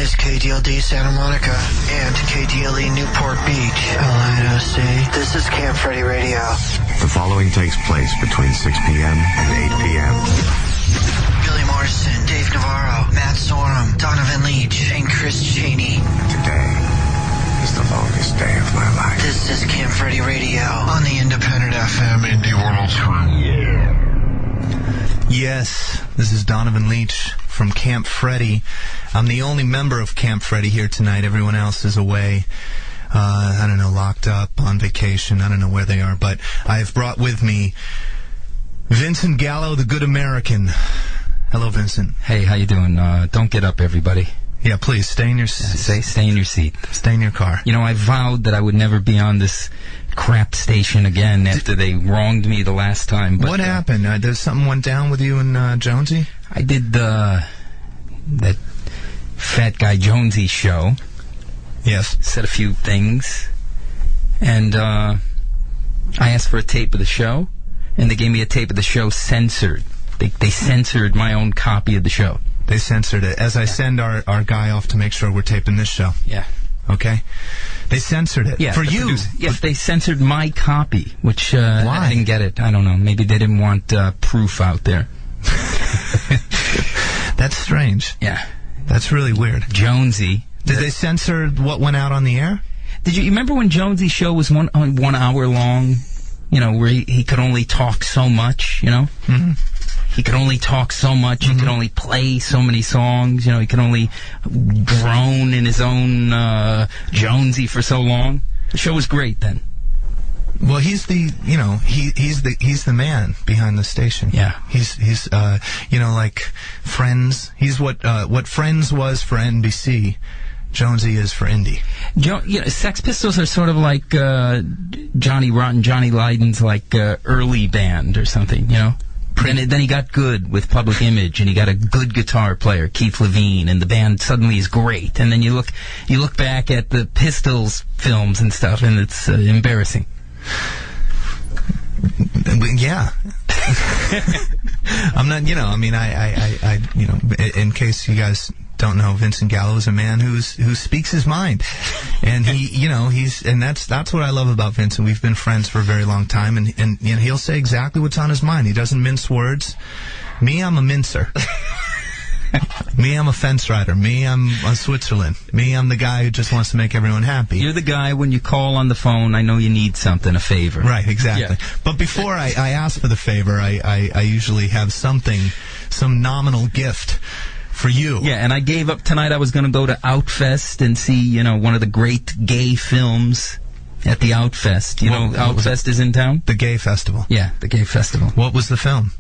is KDLD Santa Monica and KDLE Newport Beach, LINOC. This is Camp Freddy Radio. The following takes place between 6 p.m. and 8 p.m. Billy Morrison, Dave Navarro, Matt Sorum, Donovan Leach, and Chris Cheney. Today is the longest day of my life. This is Camp Freddy Radio on the Independent FM Indy 103. Yes, this is Donovan Leach from Camp Freddy. I'm the only member of Camp Freddy here tonight. Everyone else is away. I don't know, locked up, on vacation. I don't know where they are, but I've brought with me Vincent Gallo, the good American. Hello, Vincent. Hey, how you doing? Don't get up, everybody. Yeah, please, stay in your seat. Stay in your seat. Stay in your car. You know, I vowed that I would never be on this crap station again after they wronged me the last time. But, what happened? There's something went down with you and Jonesy? I did that Fat Guy Jonesy show. Yes. Said a few things. And I asked for a tape of the show, and they gave me a tape of the show censored. They censored my own copy of the show. They censored it. As I send our guy off to make sure we're taping this show. Yeah. Okay? They censored it. Yeah, for you. Yes, they censored my copy, which why? I didn't get it. I don't know. Maybe they didn't want proof out there. That's strange. Yeah. That's really weird. Jonesy. Did they censor what went out on the air? Did you remember when Jonesy's show was 1 hour long? You know, where he could only talk so much, you know? Mm-hmm. He could only talk so much. Mm-hmm. He could only play so many songs. You know, he could only drone in his own Jonesy for so long. The show was great then. Well, he's the the man behind the station. Yeah. He's like Friends. He's what Friends was for NBC. Jonesy is for Indy. Sex Pistols are sort of like Johnny Rotten, Johnny Lydon's like early band or something, you know? Then he got good with Public Image, and he got a good guitar player, Keith Levine, and the band suddenly is great. And then you look back at the Pistols films and stuff, and it's embarrassing. Yeah. I'm not, I in case you guys don't know, Vincent Gallo is a man who speaks his mind, and that's what I love about Vincent. We've been friends for a very long time, and he'll say exactly what's on his mind. He doesn't mince words. Me, I'm a mincer. Me, I'm a fence rider. Me, I'm a Switzerland. Me, I'm the guy who just wants to make everyone happy. You're the guy when you call on the phone, I know you need something, a favor. Right, exactly. Yeah. But before I ask for the favor, I usually have some nominal gift for you. Yeah, and I gave up tonight. I was going to go to Outfest and see, one of the great gay films at the Outfest. Outfest is in town? The gay festival. Yeah, the gay festival. What was the film?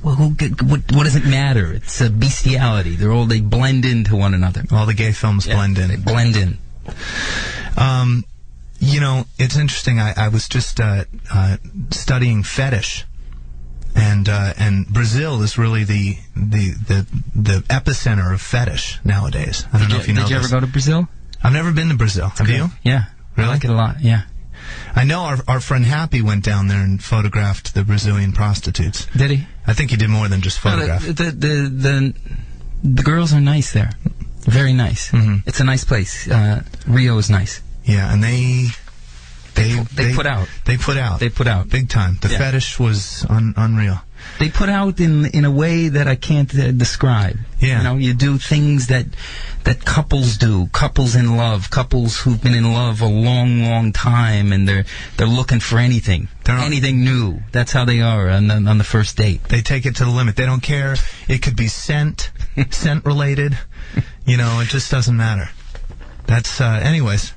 Well, what does it matter? It's a bestiality. They blend into one another. All the gay films blend in. They blend in. It's interesting. I was just studying fetish. And Brazil is really the epicenter of fetish nowadays. I don't know if you know this. Did you ever go to Brazil? I've never been to Brazil. Have you? Yeah. Really? I like it a lot, yeah. I know our friend Happy went down there and photographed the Brazilian prostitutes. Did he? I think he did more than just photograph. The girls are nice there. Very nice. Mm-hmm. It's a nice place. Rio is nice. Yeah, and they put out. They put out. Big time. The fetish was unreal. They put out in a way that I can't describe. Yeah. You do things that couples do. Couples in love. Couples who've been in love a long, long time, and they're looking for anything. Anything new. That's how they are on the first date. They take it to the limit. They don't care. It could be scent related. It just doesn't matter. That's anyways.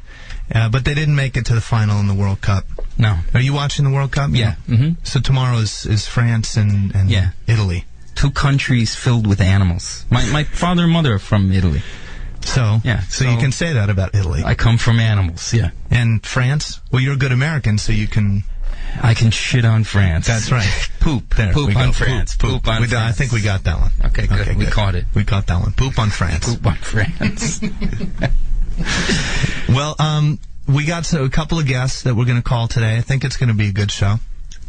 But they didn't make it to the final in the World Cup. No. Are you watching the World Cup? Yeah. Mm-hmm. So tomorrow is France and Italy. Two countries filled with animals. My father and mother are from Italy. So you can say that about Italy. I come from animals, yeah. And France? Well, you're a good American, so you can... I can shit on France. That's right. Poop. There, poop on France. Poop on France. I think we got that one. Okay, good. We caught it. We caught that one. Poop on France. Poop on France. Well, we got a couple of guests that we're going to call today. I think it's going to be a good show.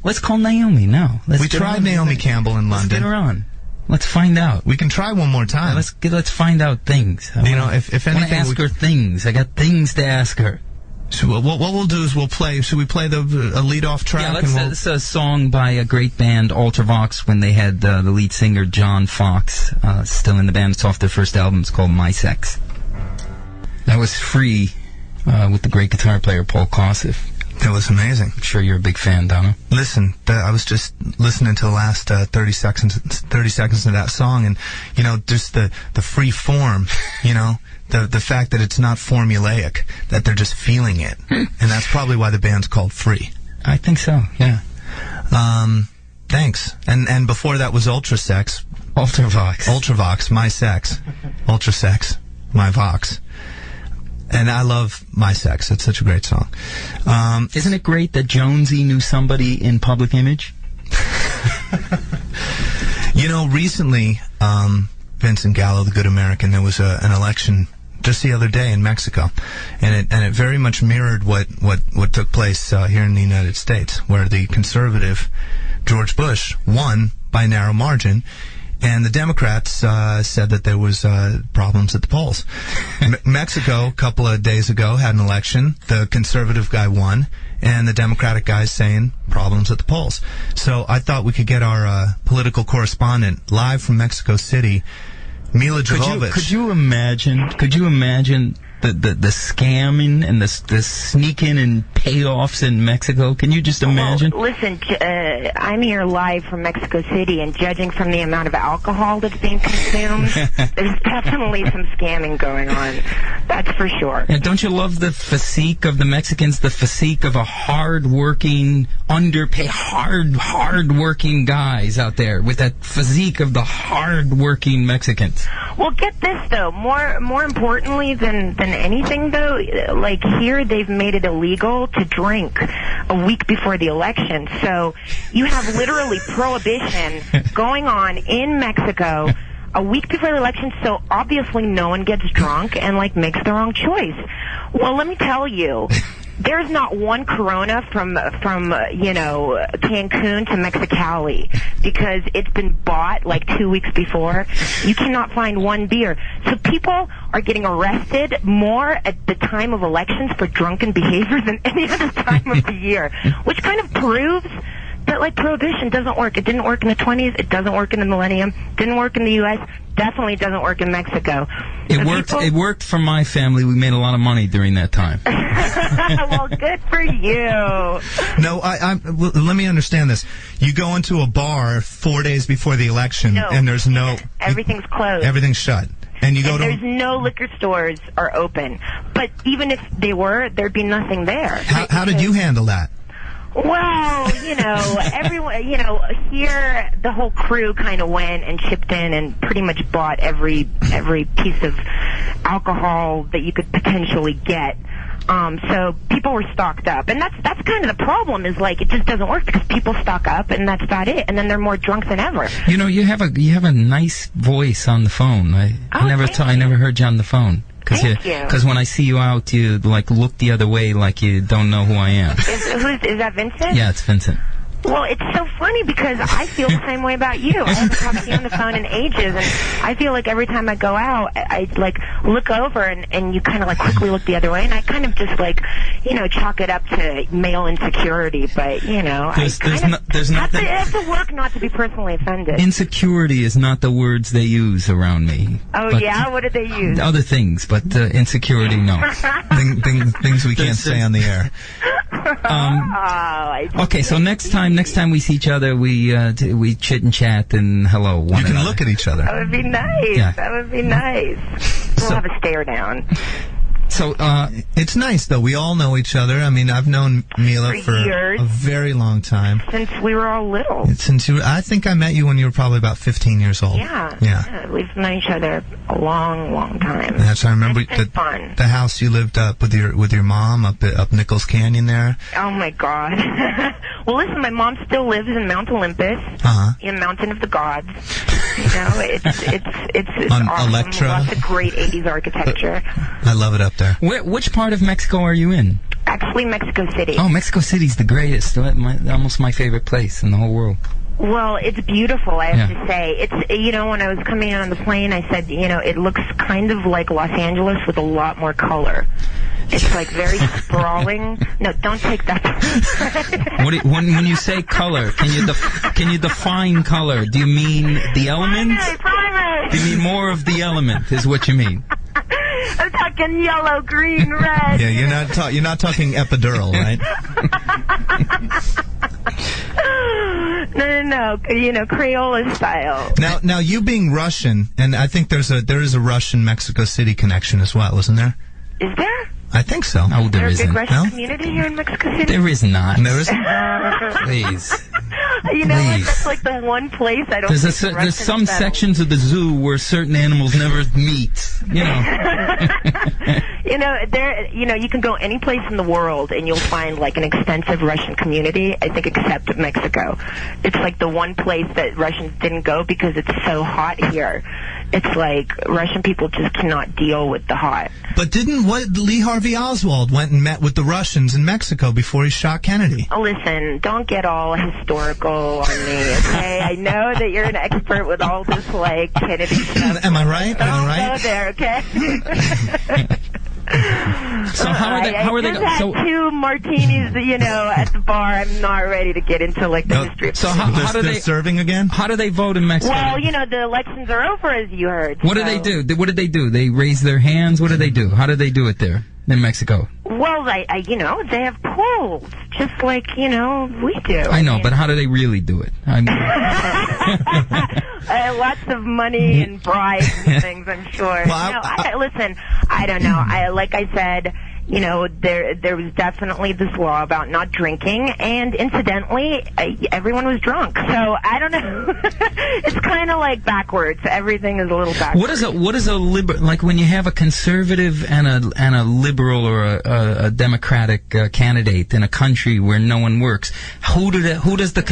Let's call Naomi now. We tried Naomi Campbell in London. Let's get her on. Let's find out. We can try one more time. Let's find out things. If anything, I want to ask her things. I got things to ask her. So what we'll do is we'll play. Should we play a lead-off track? Yeah, it's a song by a great band, Ultravox, when they had the lead singer John Fox still in the band. It's off their first album. It's called My Sex. That was free with the great guitar player Paul Kossoff. That was amazing. I'm sure you're a big fan, Donna. Listen, I was just listening to the last 30 seconds of that song, and just the free form, the fact that it's not formulaic, that they're just feeling it, and that's probably why the band's called Free. I think so. Yeah. Thanks. And before that was Ultravox, My Sex, Ultrasex, My Vox. And I love My Sex. It's such a great song. Isn't it great that Jonesy knew somebody in Public Image? Recently, Vincent Gallo, the Good American, there was an election just the other day in Mexico, and it very much mirrored what took place here in the United States, where the conservative George Bush won by a narrow margin. And the Democrats said that there was problems at the polls. Mexico, a couple of days ago, had an election. The conservative guy won, and the Democratic guy is saying problems at the polls. So I thought we could get our political correspondent live from Mexico City, Mila Jovovich. Could you imagine the scamming and the sneaking and payoffs in Mexico? Can you just imagine? Well, listen, I'm here live from Mexico City, and judging from the amount of alcohol that's being consumed, there's definitely some scamming going on. That's for sure. And don't you love the physique of the Mexicans? The physique of a hard-working, underpaid, hard-working guys out there with that physique of the hard-working Mexicans. Well, get this though. More importantly than anything though, like here they've made it illegal to drink a week before the election. So you have literally prohibition going on in Mexico a week before the election, so obviously no one gets drunk and makes the wrong choice. Well, let me tell you, there's not one Corona from Cancun to Mexicali because it's been bought 2 weeks before. You cannot find one beer. So people are getting arrested more at the time of elections for drunken behavior than any other time of the year, which kind of proves that prohibition doesn't work. It didn't work in the 20s. It doesn't work in the millennium. Didn't work in the U.S. Definitely doesn't work in Mexico. It worked for my family. We made a lot of money during that time. Well, good for you. No, let me understand this. You go into a bar 4 days before the election, and there's everything's closed. Everything's shut. And there's no liquor stores are open. But even if they were, there'd be nothing there. How did you handle that? Well, everyone, here the whole crew kind of went and chipped in and pretty much bought every piece of alcohol that you could potentially get. So people were stocked up, and that's kind of the problem. Is it just doesn't work because people stock up, and that's not it. And then they're more drunk than ever. You have a nice voice on the phone. I never heard you on the phone. Because when I see you out, you look the other way like you don't know who I am. Is that Vincent? Yeah, it's Vincent. Well, it's so funny because I feel the same way about you. I haven't talked to you on the phone in ages, and I feel like every time I go out, I look over and you kind of quickly look the other way, and I kind of just chalk it up to male insecurity. But there's nothing. I have to work not to be personally offended. Insecurity is not the words they use around me. Oh yeah, what do they use? Other things, but insecurity, no. things we can't say on the air. Okay, so next time we see each other, we chit and chat and hello one You can another. look at each other. That would be nice. Yeah. That would be nice. We'll have a stare down. So it's nice though. We all know each other. I mean, I've known Mila for years. a very long time. Since we were all little. I think I met you when you were probably about 15 years old. Yeah. We've known each other a long, long time. That's I remember It's been fun. The house you lived up with your mom up Nichols Canyon there. Oh my God. Well, listen, my mom still lives in Mount Olympus, in Mountain of the Gods. It's on awesome. Electra. Lots of great 80s architecture. I love it up there. which part of Mexico are you in? Actually, Mexico City. Oh, Mexico City's the greatest. Almost my favorite place in the whole world. Well, it's beautiful, I have to say. It's, when I was coming in on the plane, I said, it looks kind of like Los Angeles with a lot more color. It's like very sprawling. No, don't take that. When you say color, can you define color? Do you mean the element? Primary. Do you mean more of the element? Is what you mean? I'm talking yellow, green, red. Yeah, you're not talking epidural, right? No. Crayola style. Now you being Russian, and I think there is a Russian Mexico City connection as well, isn't there? Is there? I think so. No, there Is there a isn't. big Russian No? community here in Mexico City? There is not. There isn't. Please. What? That's like the one place I don't think There's Russians some settle. sections of the zoo where certain animals never meet. You can go any place in the world and you'll find like an extensive Russian community, I think, except Mexico. It's like the one place that Russians didn't go because it's so hot here. It's like Russian people just cannot deal with the hot. But didn't Lee Harvey Oswald went and met with the Russians in Mexico before he shot Kennedy? Listen, don't get all historical on me, okay? I know that you're an expert with all this, like, Kennedy stuff. Am I right? Don't go there, okay? So how are they? I just had 2 martinis, at the bar. I'm not ready to get into like the history of So how do they're they serving again? How do they vote in Mexico? Well, the elections are over, as you heard. What do they do? What did they do? They raise their hands. What do they do? How do they do it there in Mexico? Well, they have polls, just like we do. I know, but how do they really do it? Lots of money and bribes and things, I'm sure. Well, listen, I don't know. Like I said, there was definitely this law about not drinking, and incidentally, everyone was drunk. So I don't know. It's kind of like backwards. Everything is a little backwards. What is a like when you have a conservative and a liberal or a democratic candidate in a country where no one works? Who does the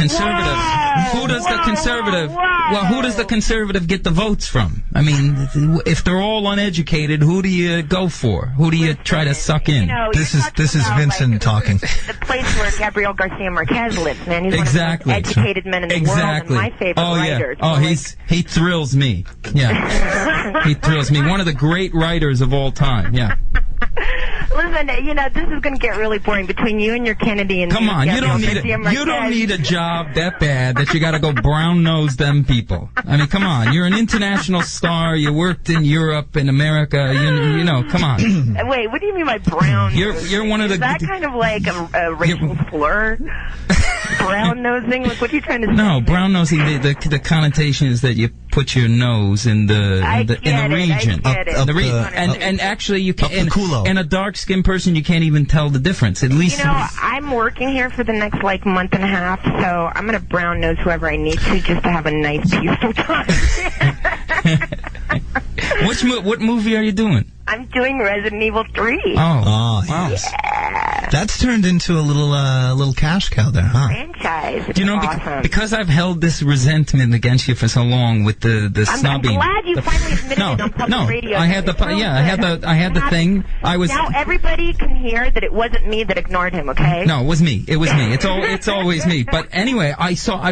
conservative get the votes from? I mean, if they're all uneducated, who do you go for? Who do you try to suck in? This is Vincent talking. The place where Gabriel Garcia Marquez lives, man. He's Exactly. one of the most educated men in the world and my favorite writer. Oh, he thrills me. Yeah. He thrills me. One of the great writers of all time. Yeah. Listen, this is going to get really boring between you and your Kennedy and Come on, you don't need a job that bad that you got to go brown nose them people. I mean, come on, you're an international star. You worked in Europe and America. Come on. Wait, what do you mean by brown? You're one of the. Is that kind of like a racial slur? Brown nosing? Like, what are you trying to say? No, brown nosing. The connotation is that you put your nose in the region. And actually you can. And a dark-skinned person, you can't even tell the difference. At least I'm working here for the next month and a half, so I'm gonna brown nose whoever I need to just to have a nice, peaceful time. What movie are you doing? I'm doing Resident Evil 3. Oh, wow. Yeah. That's turned into a little cash cow there, huh? Franchise. It's awesome. Because I've held this resentment against you for so long with the snubbing. I'm glad you finally admitted it on public radio. I had the thing. Now everybody can hear that it wasn't me that ignored him. Okay? No, it was me. It was me. It's always me. But anyway, I saw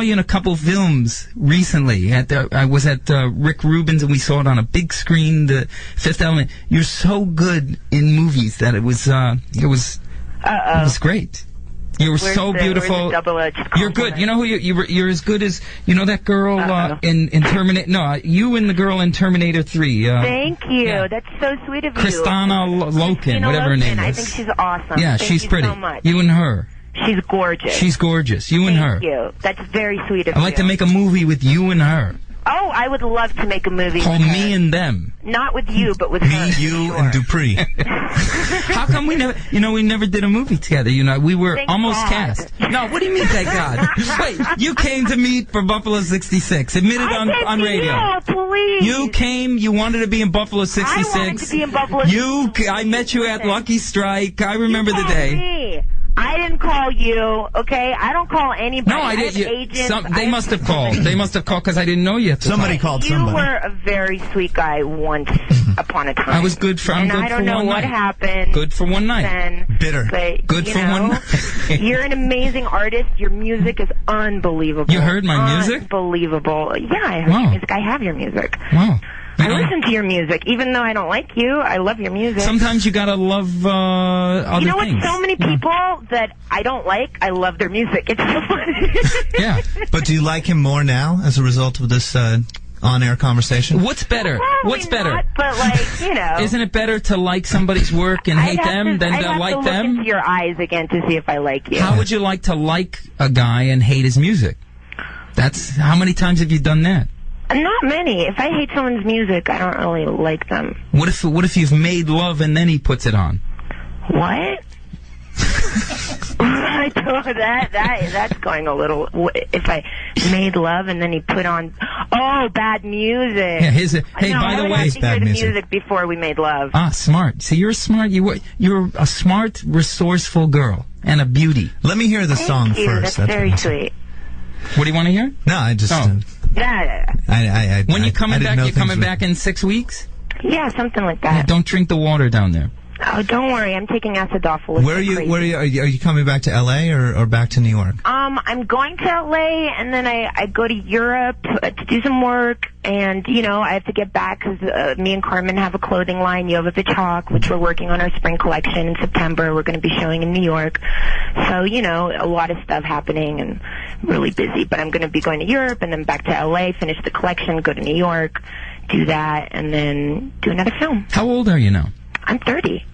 you in a couple films recently. I was at Rick Rubin's and we saw it on a big screen. The Fifth Element. You're so good in movies that it was great. You were so beautiful. You're good. You know who you're as good as that girl in Terminator. No, you and the girl in Terminator 3. Thank you. Yeah. That's so sweet of you. Kristana Loken, whatever her name is. I think she's awesome. Yeah, she's pretty. So much. You and her. She's gorgeous. She's gorgeous. You and her. Thank you. That's very sweet of you. I'd like to make a movie with you and her. Oh, I would love to make a movie called Me and Them. Not with you, but with her. Me, you, and Dupree. How come we never, we never did a movie together? We were Thank almost God. cast. No, what do you mean, thank God? Wait, you came to meet for Buffalo 66. Admit it on radio. You, please. You came, you wanted to be in Buffalo 66. I wanted to be in Buffalo 66. I met you at Lucky Strike. I remember the day. I didn't call you, okay? I don't call anybody. No, I didn't. Agents. They must have called. They must have called because I didn't know you at the Somebody time. called You somebody. were a very sweet guy once upon a time. I was good for. I'm and good I don't for know one what night. happened. Good for one night. Then, Bitter. but, Good you for know, one night. You're an amazing artist. Your music is unbelievable. You heard my music? Unbelievable. Yeah, I heard Wow. your music. I have your music. Wow. I listen to your music, even though I don't like you. I love your music. Sometimes you gotta love other you know what? things. So many people that I don't like, I love their music. It's so funny. Yeah. But do you like him more now as a result of this on-air conversation? What's better? Probably What's better? Not, but like, you know. Isn't it better to like somebody's work and hate them than I'd to have like to them? look into your eyes again to see if I like you. How would you like to like a guy and hate his music? That's how many times have you done that? Not many. If I hate someone's music, I don't really like them. What if you've made love and then he puts it on? What? I thought that's going a little. If I made love and then he put on, bad music. Yeah, hey, no, by the I would way, have to hear bad the music. before we made love. Smart. See, you're smart. You're a smart, resourceful girl and a beauty. Let me hear the song Thank you. first. That's very what- sweet. What do you want to hear? No, I just. Oh. Yeah, When you coming I didn't back? know You things coming were- back in 6 weeks? yeah, something like that. Don't drink the water down there. Oh, don't worry. I'm taking acidophilus. Where are you? Are you coming back to L.A. or back to New York? I'm going to LA, and then I go to Europe to do some work, and, you know, I have to get back because me and Carmen have a clothing line, Jovovich Hawk, which we're working on our spring collection in September. We're going to be showing in New York. So, you know, a lot of stuff happening and really busy, but I'm going to be going to Europe and then back to LA, finish the collection, go to New York, do that, and then do another film. How old are you now? I'm 30.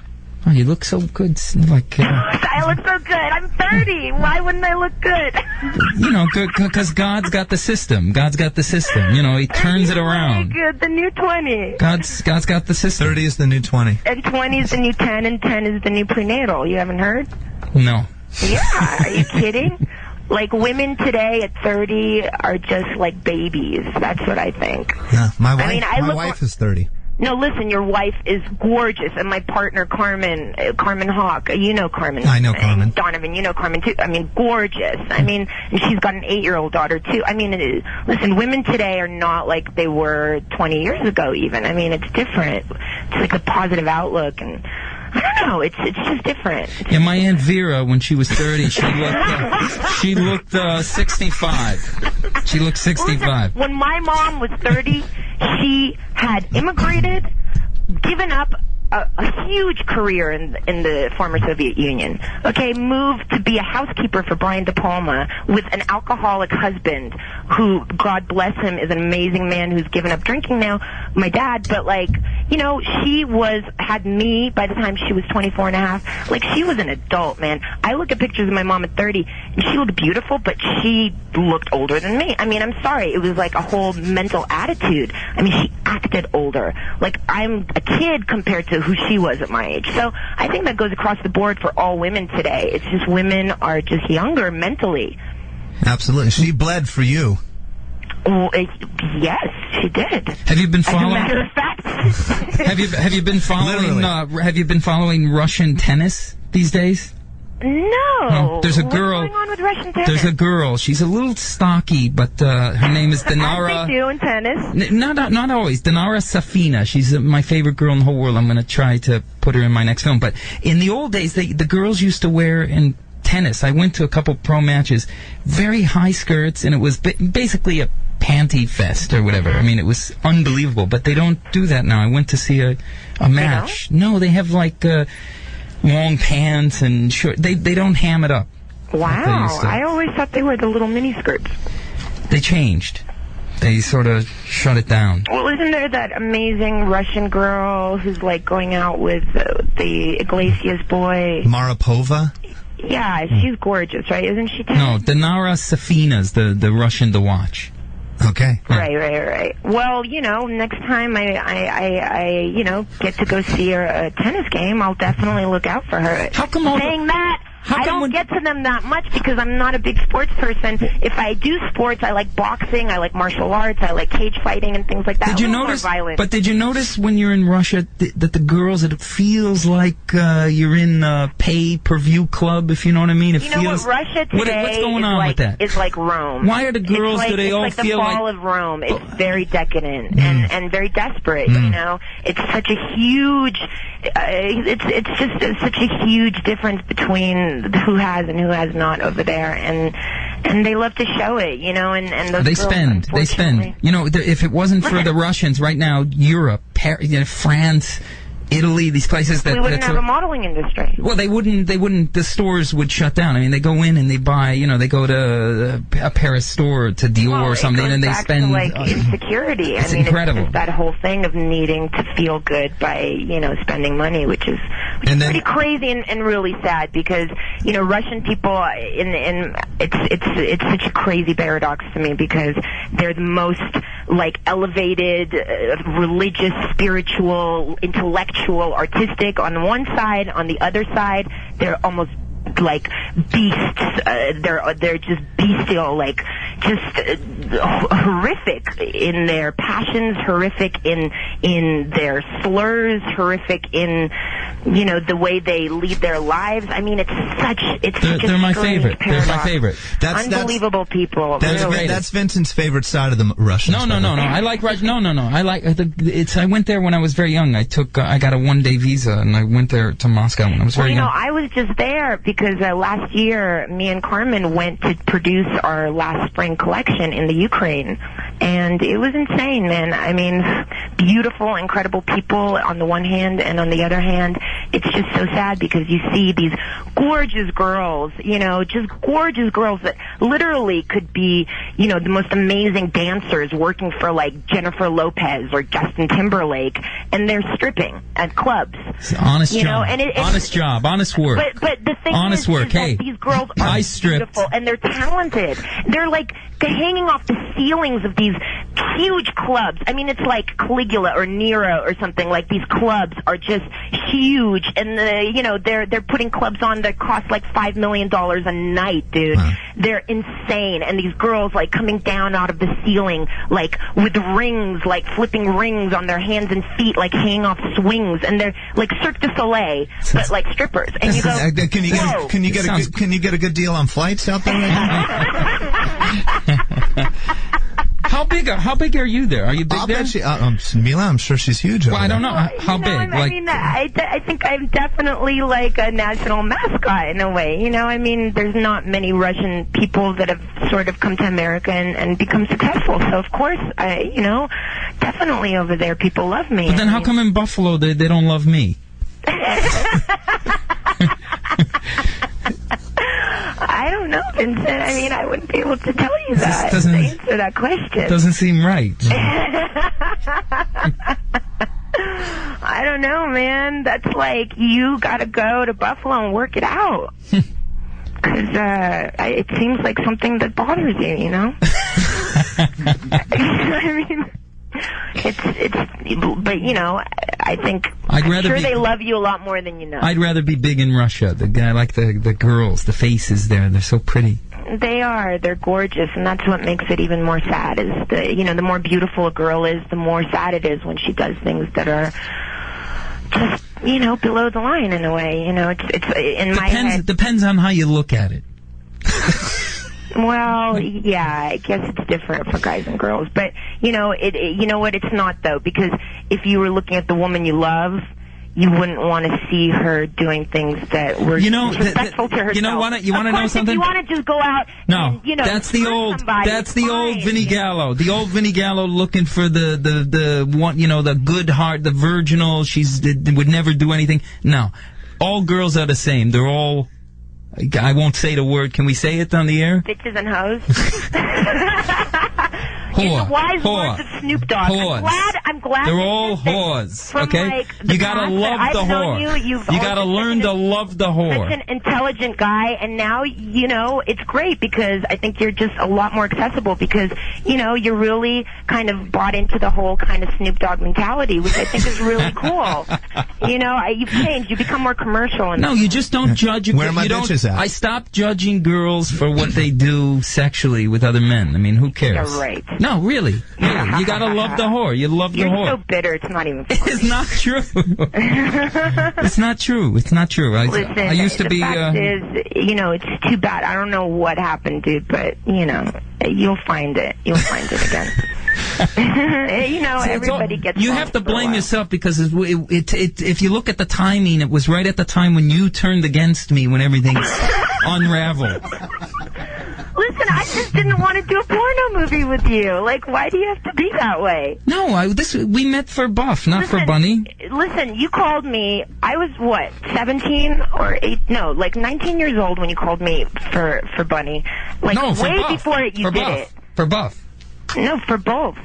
Oh, you look so good. Like, I look so good. I'm 30. Why wouldn't I look good? you know, because God's got the system. God's got the system. You know, He turns it around. Good. The new 20. God's got the system. 30 is the new 20. And 20 is the new 10, and 10 is the new prenatal. You haven't heard? No. Yeah. Are you kidding? Like, women today at 30 are just like babies. That's what I think. Yeah, my wife. I mean, my wife is 30. No, listen, your wife is gorgeous, and my partner, Carmen Hawk, you know Carmen. I know Carmen. Donovan, you know Carmen, too. I mean, gorgeous. I mean, and she's got an 8-year-old daughter, too. I mean, listen, women today are not like they were 20 years ago, even. I mean, it's different. It's like a positive outlook, and I don't know, it's just different. Yeah, my Aunt Vera, when she was 30, she looked 65. She looked 65. Listen, when my mom was 30, she had immigrated, given up a huge career in the former Soviet Union. Okay, moved to be a housekeeper for Brian De Palma with an alcoholic husband who, God bless him, is an amazing man who's given up drinking now, my dad, but like, you know, she had me by the time she was 24 and a half. Like, she was an adult, man. I look at pictures of my mom at 30, and she looked beautiful, but she looked older than me. I mean, I'm sorry. It was like a whole mental attitude. I mean, she acted older. Like, I'm a kid compared to who she was at my age. So I think that goes across the board for all women today. It's just women are just younger mentally. Absolutely. She bled for you. Well, yes, she did. Have you been following? As a matter of fact. have you been following? Have you been following Russian tennis these days? No. There's a girl. What's going on with Russian tennis? There's a girl. She's a little stocky, but her name is Dinara. As they do in tennis. Not always. Dinara Safina. She's my favorite girl in the whole world. I'm going to try to put her in my next film. But in the old days, the girls used to wear in tennis. I went to a couple pro matches, very high skirts, and it was basically a panty fest or whatever. I mean, it was unbelievable. But they don't do that now. I went to see a match. No, they have like long pants and short. They don't ham it up. Wow. I always thought they were the little mini skirts. They changed. They sort of shut it down. Well, isn't there that amazing Russian girl who's like going out with the Iglesias boy? Marapova? Yeah, she's gorgeous, right? Isn't she? No, Dinara Safina's the Russian to watch. Okay. Right. Well, you know, next time I get to go see her a tennis game, I'll definitely look out for her. How come all Saying that, How I come don't get to them that much because I'm not a big sports person. If I do sports, I like boxing, I like martial arts, I like cage fighting and things like that. Did you notice? But did you notice when you're in Russia that the girls, it feels like you're in a pay-per-view club, if you know what I mean? It you know feels, what? Russia today what's going on with that? Is like Rome. Why are the girls, do they all feel like... It's like the fall of Rome. It's very decadent and very desperate, you know? It's such a huge... it's just such a huge difference between who has and who has not over there, and they love to show it, you know, and those they girls, spend. You know, if it wasn't for the Russians right now, Europe, France, Italy, these places that... We wouldn't have a modeling industry. Well, they wouldn't, the stores would shut down. I mean, they go in and they buy, you know, they go to a Paris store, to Dior or something, and they spend... To, like, insecurity. It's I mean, incredible. It's just that whole thing of needing to feel good by, you know, spending money, which is pretty crazy and really sad because, you know, Russian people, it's such a crazy paradox to me because they're the most, like, elevated, religious, spiritual, intellectual, artistic on one side. On the other side, they're almost like beasts. They're just bestial, like just horrific in their passions, horrific in their slurs, horrific in, you know, the way they lead their lives. I mean, they're my favorite. Paradox. They're my favorite. Unbelievable people. That's Vincent's favorite side of the Russians. No. I like Russia. No. I like I went there when I was very young. I got a one-day visa and I went there to Moscow when I was very young. You know, I was just there because last year me and Carmen went to produce our last spring collection in the Ukraine, and it was insane, man. I mean, beautiful, incredible people on the one hand, and on the other hand, it's just so sad because you see these gorgeous girls, you know, just gorgeous girls that literally could be, you know, the most amazing dancers working for, like, Jennifer Lopez or Justin Timberlake, and they're stripping at clubs. It's an honest job. Know, and honest job, honest work. But the thing honest is work. Hey, that these girls are beautiful, and they're talented. They're hanging off the ceilings of these huge clubs. I mean, it's like Caligula or Nero or something. Like, these clubs are just huge, and they're putting clubs on that cost like $5 million a night, dude. Wow. They're insane, and these girls like coming down out of the ceiling, like with rings, like flipping rings on their hands and feet, like hanging off swings, and they're like Cirque du Soleil, but like strippers. And you go, can you get a good deal on flights out there right now? How big are you there? Are you big there? Mila, I'm sure she's huge. Well, I don't know. How big? I mean, I think I'm definitely like a national mascot in a way. You know, I mean, there's not many Russian people that have sort of come to America and become successful. So, of course, definitely over there, people love me. But then how come in Buffalo they don't love me? I don't know, Vincent. I mean, I wouldn't be able to tell you that to answer that question. Doesn't seem right. I don't know, man. That's like, you gotta go to Buffalo and work it out. Because it seems like something that bothers you, you know? I mean... but you know, I think they love you a lot more than you know. I'd rather be big in Russia. I like the girls, the faces there. They're so pretty. They're gorgeous, and that's what makes it even more sad. Is the more beautiful a girl is, the more sad it is when she does things that are just below the line in a way. You know, it's in my head. Depends on how you look at it. Well, yeah, I guess it's different for guys and girls, but you know what? It's not though, because if you were looking at the woman you love, you wouldn't want to see her doing things that were disrespectful to herself. You know what? You want to know something? If you want to just go out, and, that's the old Vinny Gallo. The old Vinny Gallo looking for the one, the good heart, the virginal. Would never do anything. No, all girls are the same. They're all. I won't say the word. Can we say it on the air? Bitches and hoes. In the wise words of Snoop Dogg. I'm glad. They're all whores, From, okay? like, the You gotta past love that the I've known whore. you've You gotta always learn been to love the whore. such an intelligent guy, and now, it's great because I think you're just a lot more accessible because, you're really kind of bought into the whole kind of Snoop Dogg mentality, which I think is really cool. You've changed. You become more commercial. And No, you just don't judge. Where are my bitches at? I stopped judging girls for what they do sexually with other men. I mean, who cares? You're right. No, really. You gotta love the whore. You love the You're whore. so bitter. It's not even funny. It's not true. It's not true. It's not true. Listen, I used to be. The fact is, it's too bad. I don't know what happened, dude, but you'll find it. You'll find it again. Everybody gets. You have to blame yourself because if you look at the timing, it was right at the time when you turned against me when everything unraveled. Listen, I just didn't want to do a porno movie with you. Like, why do you have to be that way? No, we met for Buff, not for Bunny. Listen, you called me. I was, 17 or 8? No, like 19 years old when you called me for Bunny. Like, No, for way Buff. before you For did Buff. it. For Buff. No, for both.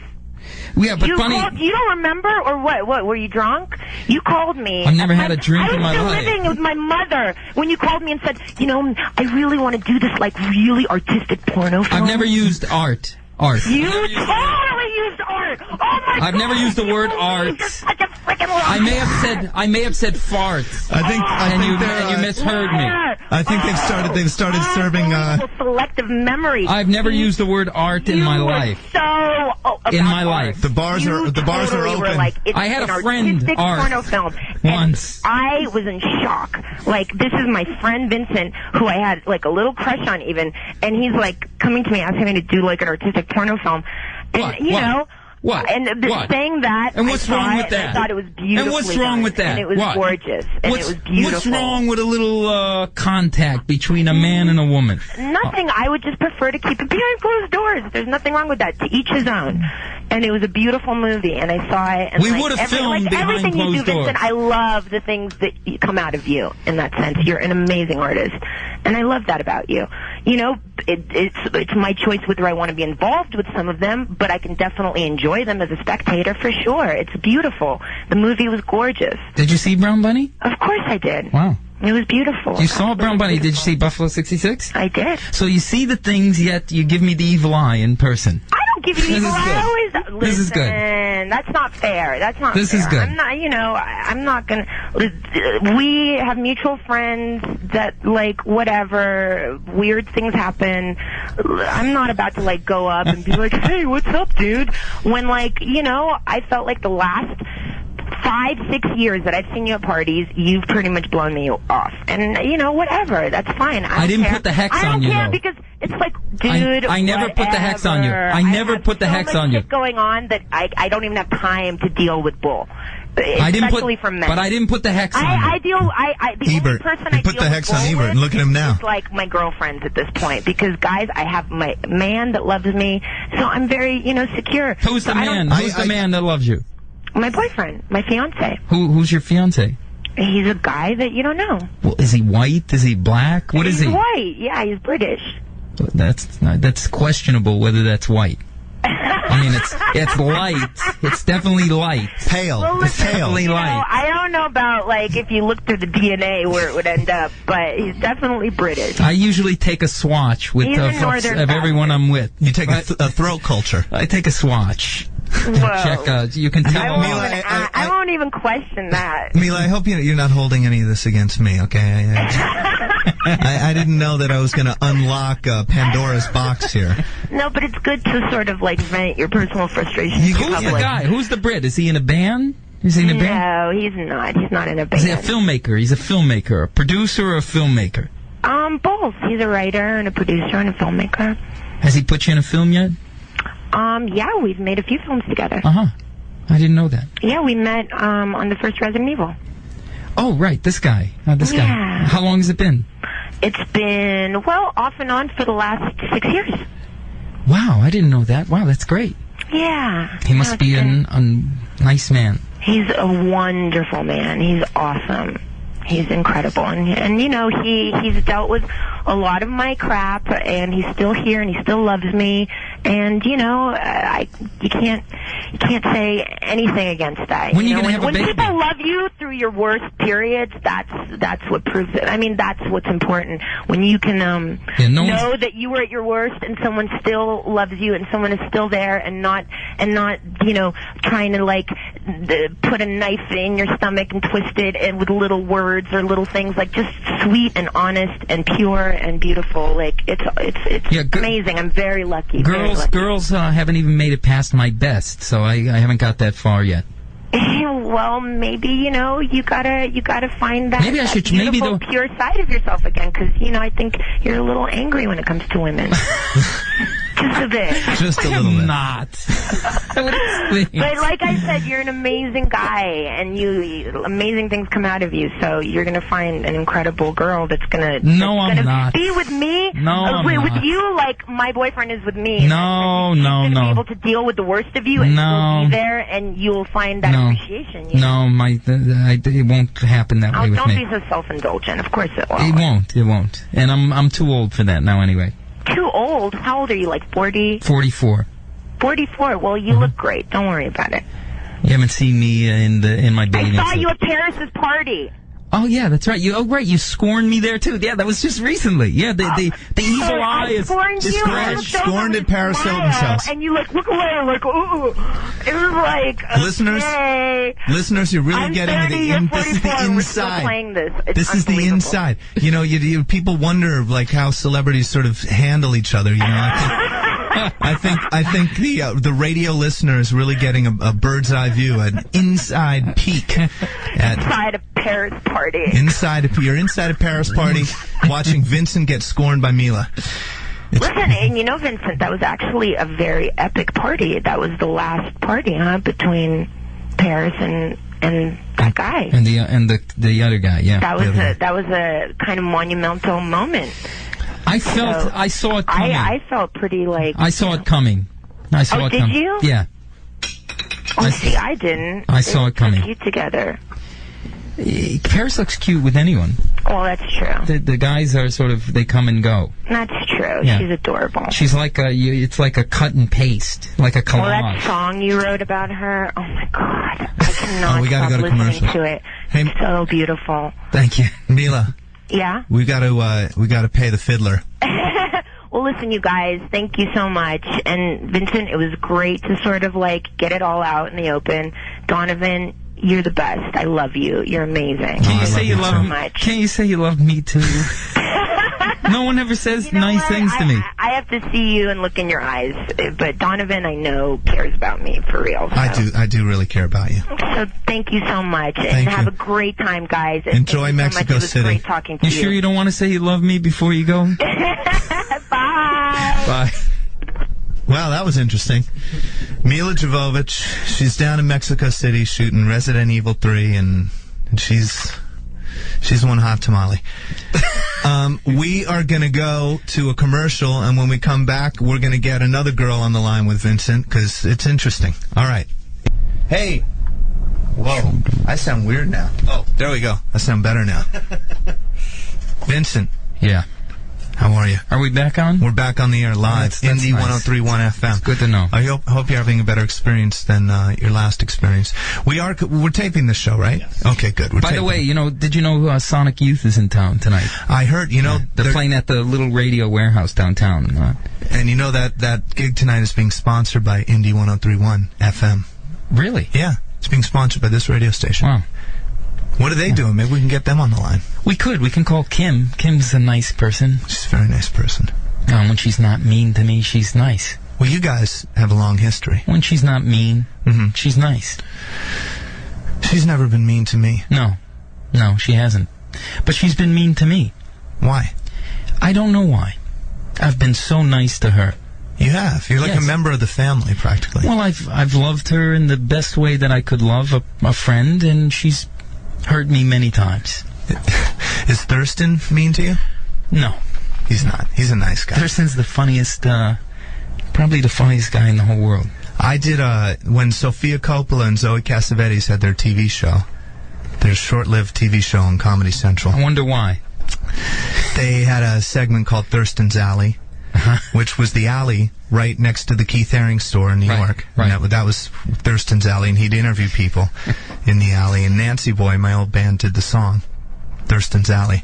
Yeah, but Bunny. You don't remember, or what? What, were you drunk? You called me. I've never had a drink in my I was life. still living with my mother when you called me and said, I really want to do this, like, really artistic porno film. I've never used art. You totally used art. Oh my God. I've never used the word art. You're such a freaking liar. I may have said farts. I think you misheard me. I think they've started serving. Selective memory. I've never used the word art in my life. In my life. The bars are open. Like, I had an a friend, artistic Art, porno film. once. And I was in shock. Like, this is my friend Vincent, who I had like a little crush on even, and he's like coming to me asking me to do like an artistic porno film. And What? And saying that, And what's wrong with that? I thought it was beautiful. And what's wrong with that? And it was gorgeous. And it was beautiful. What's wrong with a little contact between a man and a woman? Nothing. I would just prefer to keep it behind closed doors. There's nothing wrong with that. To each his own. And it was a beautiful movie, and I saw it. And we would have filmed behind everything closed you do, doors. Vincent, I love the things that come out of you in that sense. You're an amazing artist, and I love that about you. It's my choice whether I want to be involved with some of them, but I can definitely enjoy them as a spectator for sure. It's beautiful. The movie was gorgeous. Did you see Brown Bunny? Of course I did. Wow. It was beautiful. You saw Brown Bunny. Did you see Buffalo 66? I did. So you see the things, yet you give me the evil eye in person. I don't give you evil eye. Listen, This is good. That's not fair. That's not This fair. is good. I'm not, I'm not going to... We have mutual friends that, like, whatever, weird things happen. I'm not about to, like, go up and be like, hey, what's up, dude? When, like, I felt like the last 5-6 years that I've seen you at parties, you've pretty much blown me off. And, whatever. That's fine. I didn't put the hex on you, I don't care though. because it's like, dude, I never put the hex on you. I never put the hex on you. Shit going on that I don't even have time to deal with bull. I didn't Especially from men. But I didn't put the hex on you. The only Ebert. person You I put deal the hex with on bull Ebert, and look at him now. is like my girlfriends at this point because guys, I have my man that loves me, so I'm very secure. Who's the man? Who's the man that loves you? My boyfriend, my fiance. Who's your fiance? He's a guy that you don't know. Well, is he white? Is he black? What is he? He's white. Yeah, he's British. That's questionable whether that's white. I mean, it's light. It's definitely light. Pale. Well, It's listen, pale. Definitely light. I don't know about like if you look through the DNA where it would end up, but he's definitely British. I usually take a swatch with He's a northern of everyone I'm with. You take a throat culture. I take a swatch. Whoa. Check. You can tell. I won't even question that. Mila, I hope you're not holding any of this against me, okay? I didn't know that I was going to unlock Pandora's box here. No, but it's good to sort of like vent your personal frustrations. Who's the guy? Who's the Brit? Is he in a band? Is he in a band? No, he's not. He's not in a band. Is he a filmmaker? He's a filmmaker, a producer, or a filmmaker? Both. He's a writer and a producer and a filmmaker. Has he put you in a film yet? Yeah, we've made a few films together. I didn't know that. Yeah, we met on the first Resident Evil. Oh, right, this guy. This guy. How long has it been? It's been, well, off and on for the last 6 years. Wow, I didn't know that. Wow, that's great. Yeah. He must be a nice man. He's a wonderful man. He's awesome. He's incredible. And you know, he's dealt with a lot of my crap, and he's still here, and he still loves me. And you know, you can't say anything against that. When you are you know, gonna have a when baby? people love you through your worst periods, that's what proves it. I mean, that's what's important. When you can know that you were at your worst and someone still loves you and someone is still there and not you know, trying to like put a knife in your stomach and twist it and with little words or little things, like just sweet and honest and pure and beautiful. Like it's amazing. I'm very lucky. Girls haven't even made it past my best, so I haven't got that far yet. Well, maybe, you know, you gotta find that, maybe I should, beautiful, pure side of yourself again, because, you know, I think you're a little angry when it comes to women. Just a bit. Just a little bit. Not. But like I said, you're an amazing guy, and amazing things come out of you. So you're gonna find an incredible girl that's gonna be with me. With you, like my boyfriend is with me. No. Be able to deal with the worst of you, and you'll be there, and you'll find that appreciation. You know? It won't happen that way with me. Don't be so self-indulgent. Of course it won't. It won't. And I'm too old for that now, anyway. Too old? How old are you, like 40? 44. 44? Well, you look great. Don't worry about it. You haven't seen me in my bathing suit. I saw you at Paris's party. Oh, yeah, that's right. You scorned me there, too. Yeah, that was just recently. Yeah, the evil eye is... Scorned at Paris Hilton shows. And you, look away, like, ooh. It was like, Listeners, you're really getting this is the inside. This is the inside. You know, people wonder, like, how celebrities sort of handle each other, you know. I think the radio listener is really getting a bird's eye view, an inside peek inside a Paris party. You're inside a Paris party, watching Vincent get scorned by Mila. Listen, and you know, Vincent, that was actually a very epic party. That was the last party, between Paris and that guy. And the other guy, yeah. That was a kind of monumental moment. I saw it coming. I felt pretty like... I saw it coming. I saw it coming. Did you? Yeah. See, I didn't. I saw it coming. You together. Paris looks cute with anyone. Well, that's true. The guys are sort of, they come and go. That's true. Yeah. She's adorable. She's like it's like a cut and paste, like a collage. Well, that song you wrote about her, oh my God. I cannot we gotta stop go to listening commercial. to it. It's so beautiful. Thank you. Mila. Yeah? We gotta pay the fiddler. Well, listen, you guys, thank you so much. And Vincent, it was great to sort of like get it all out in the open. Donovan, you're the best. I love you. You're amazing. Can you say you love me? Can you say you love me too? No one ever says nice things to me. I have to see you and look in your eyes. But Donovan, I know, cares about me for real. So. I do really care about you. So thank you so much. And have a great time, guys. Enjoy Mexico City. It was great talking to you. You sure you don't want to say you love me before you go? Bye. Bye. Wow, that was interesting. Mila Jovovich, she's down in Mexico City shooting Resident Evil 3, and she's one hot tamale. We are going to go to a commercial, and when we come back, we're going to get another girl on the line with Vincent, because it's interesting. All right. Hey. Whoa. I sound weird now. Oh, there we go. I sound better now. Vincent. Yeah. How are you? Are we back on? We're back on the air live. That's Indie nice. 103.1 FM. It's good to know. I hope you're having a better experience than your last experience. We're taping this show, right? Yes. Okay, good. By the way, did you know Sonic Youth is in town tonight? I heard, they're playing at the little radio warehouse downtown. And you know that gig tonight is being sponsored by Indie 103.1 FM. Really? Yeah. It's being sponsored by this radio station. Wow. What are they doing? Maybe we can get them on the line. We could. We can call Kim. Kim's a nice person. She's a very nice person. When she's not mean to me, she's nice. Well, you guys have a long history. When she's not mean, she's nice. She's never been mean to me. No, she hasn't. But she's been mean to me. Why? I don't know why. I've been so nice to her. You have. You're like a member of the family, practically. Well, I've loved her in the best way that I could love a friend, and she's hurt me many times. Is Thurston mean to you? No. He's not. He's a nice guy. Thurston's the funniest, probably the funniest guy in the whole world. I did, when Sofia Coppola and Zoe Cassavetes had their TV show, their short-lived TV show on Comedy Central. I wonder why. They had a segment called Thurston's Alley, which was the alley right next to the Keith Haring store in New York. Right. And that was Thurston's Alley, and he'd interview people in the alley. And Nancy Boy, my old band, did the song, Thurston's Alley,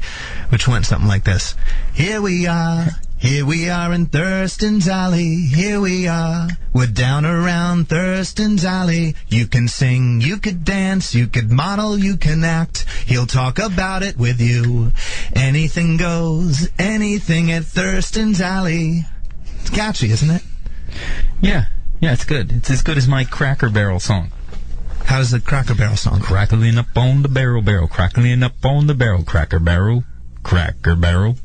which went something like this. Here we are in Thurston's Alley, here we are, we're down around Thurston's Alley. You can sing, you could dance, you could model, you can act, he'll talk about it with you. Anything goes, anything at Thurston's Alley. It's catchy, isn't it? Yeah, it's good. It's as good as my Cracker Barrel song. How does the Cracker Barrel song go? Crackling up on the barrel, crackling up on the barrel, Cracker Barrel, Cracker Barrel.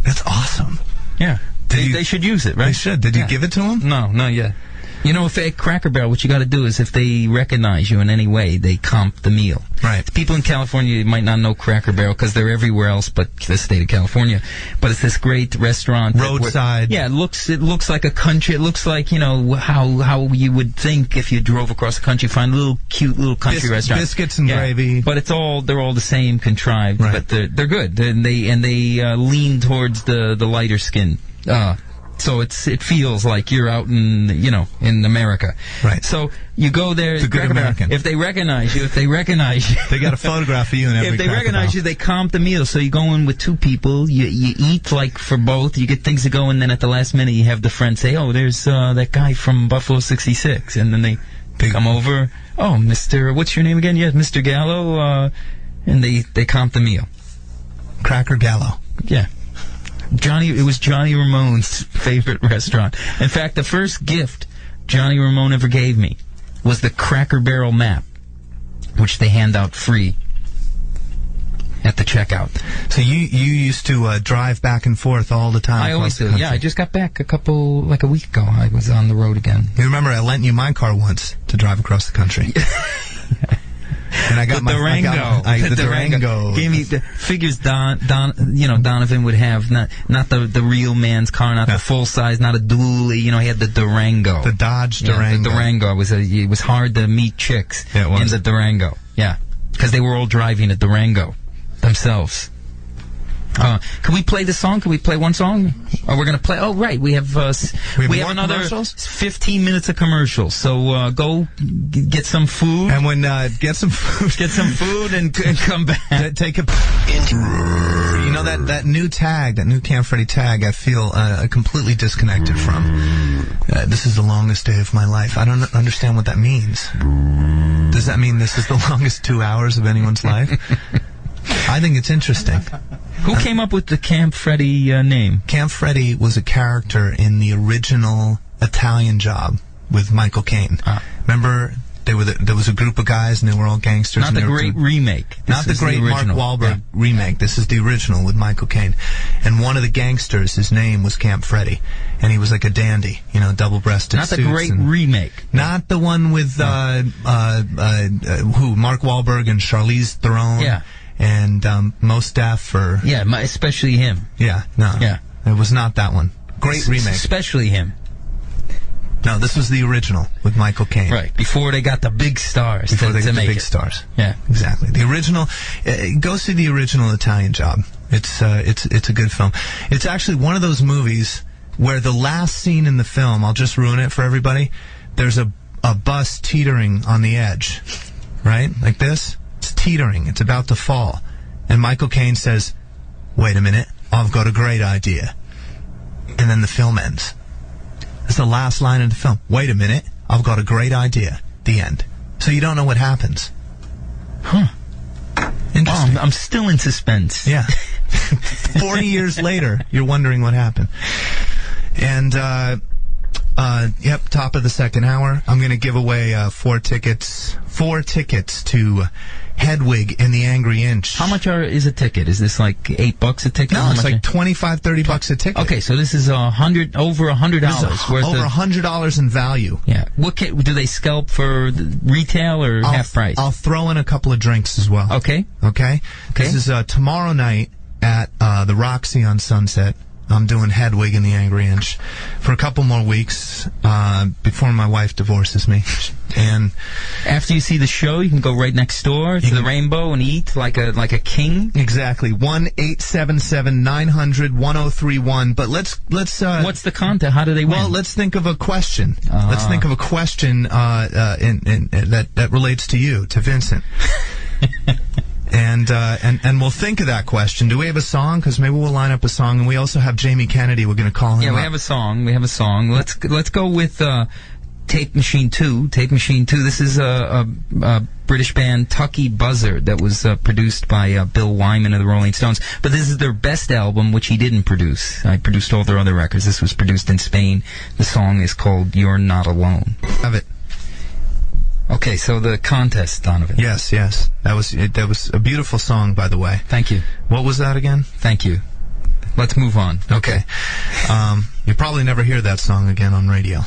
That's awesome. Yeah. They should use it, right? They should. Did you give it to them? No, not yet. You know, if at Cracker Barrel, what you got to do is if they recognize you in any way, they comp the meal. Right. People in California might not know Cracker Barrel because they're everywhere else but the state of California. But it's this great restaurant. Roadside. It looks like a country. It looks like, you know, how you would think if you drove across the country, find a little cute little country restaurant. Biscuits and gravy. But they're all the same contrived. Right. But they're good. And they lean towards the lighter skin. So it feels like you're out in America. Right. So you go there. It's a good American. If they recognize you, they got a photograph of you in every if they recognize you, they comp the meal. So you go in with two people. You eat like for both. You get things to go, and then at the last minute you have the friend say, "Oh, there's that guy from Buffalo 66," and then they come over. Oh, Mr. What's your name again? Yes, Mr. Gallo. And they comp the meal. Cracker Gallo. Yeah. It was Johnny Ramone's favorite restaurant. In fact, the first gift Johnny Ramone ever gave me was the Cracker Barrel map, which they hand out free at the checkout. So you used to drive back and forth all the time? I always do. Yeah, I just got back a week ago. I was on the road again. You remember I lent you my car once to drive across the country? And I got the Durango. The Durango. Gave me the figures Donovan would have, not the real man's car, not the full size, not a dually. He had the Durango. The Dodge Durango. The Durango. It was hard to meet chicks in the Durango. Yeah, because they were all driving a Durango themselves. Can we play the song? Can we play one song? Or we're going to play... Oh, right. We have another 15 minutes of commercials. So go get some food. And when... get some food. Get some food and come back. Take a... that new tag, that new Camp Freddy tag, I feel completely disconnected from. This is the longest day of my life. I don't understand what that means. Does that mean this is the longest 2 hours of anyone's life? I think it's interesting. Who came up with the Camp Freddy name? Camp Freddy was a character in the original Italian Job with Michael Caine. Remember, there was a group of guys and they were all gangsters. Not the great remake. Not the great Mark Wahlberg remake. This is the original with Michael Caine. And one of the gangsters, his name was Camp Freddy. And he was like a dandy, double-breasted suits. Not the great remake. Not the one with Mark Wahlberg and Charlize Theron. Yeah. And Mos Def or... Yeah, especially him. Yeah, no. Yeah. It was not that one. Great remake. Especially him. No, this was the original with Michael Caine. Right, before they got the big stars. Before they got the big stars. Yeah. Exactly. The original... go see the original Italian Job. It's a good film. It's actually one of those movies where the last scene in the film, I'll just ruin it for everybody, there's a bus teetering on the edge. Right? Like this. It's teetering. It's about to fall. And Michael Caine says, "Wait a minute, I've got a great idea." And then the film ends. That's the last line of the film. "Wait a minute, I've got a great idea." The end. So you don't know what happens. Huh. Interesting. I'm still in suspense. Yeah. 40 years later, you're wondering what happened. And, top of the second hour. I'm going to give away 4 tickets to Hedwig and the Angry Inch. How much is a ticket? Is this like $8 a ticket? No, it's like $25, $30 a ticket. Okay, so this is over $100 worth. Over $100 in value. Yeah. Do they scalp for retail or half price? I'll throw in a couple of drinks as well. Okay. This is tomorrow night at the Roxy on Sunset. I'm doing Hedwig and the Angry Inch for a couple more weeks before my wife divorces me. And after you see the show, you can go right next door to the Rainbow and eat like a king. Exactly. 1-877-900-1031. But let's. What's the content? How do they win? Well, let's think of a question. Let's think of a question that relates to you, to Vincent. And we'll think of that question. Do we have a song? Because maybe we'll line up a song. And we also have Jamie Kennedy. We're going to call him. Yeah, we have a song. Let's go with Tape Machine 2. Tape Machine 2. This is a British band, Tucky Buzzard, that was produced by Bill Wyman of the Rolling Stones. But this is their best album, which he didn't produce. I produced all their other records. This was produced in Spain. The song is called You're Not Alone. Have it. Okay, so the contest, Donovan. Yes. That was a beautiful song, by the way. Thank you. What was that again? Thank you. Let's move on. Okay. You'll probably never hear that song again on radio.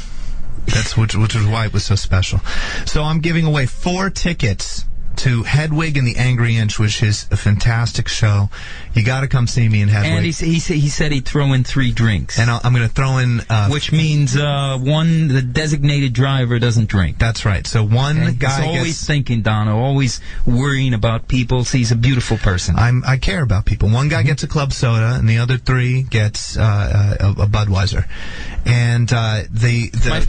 Which is why it was so special. So I'm giving away 4 tickets to Hedwig and the Angry Inch, which is a fantastic show. You got to come see me in Hedwig. And he said he'd throw in 3 drinks. And I'm going to throw in... which means the designated driver doesn't drink. That's right. So one guy He's always thinking, Dono, always worrying about people. So he's a beautiful person. I care about people. One guy gets a club soda, and the other 3 gets a Budweiser. And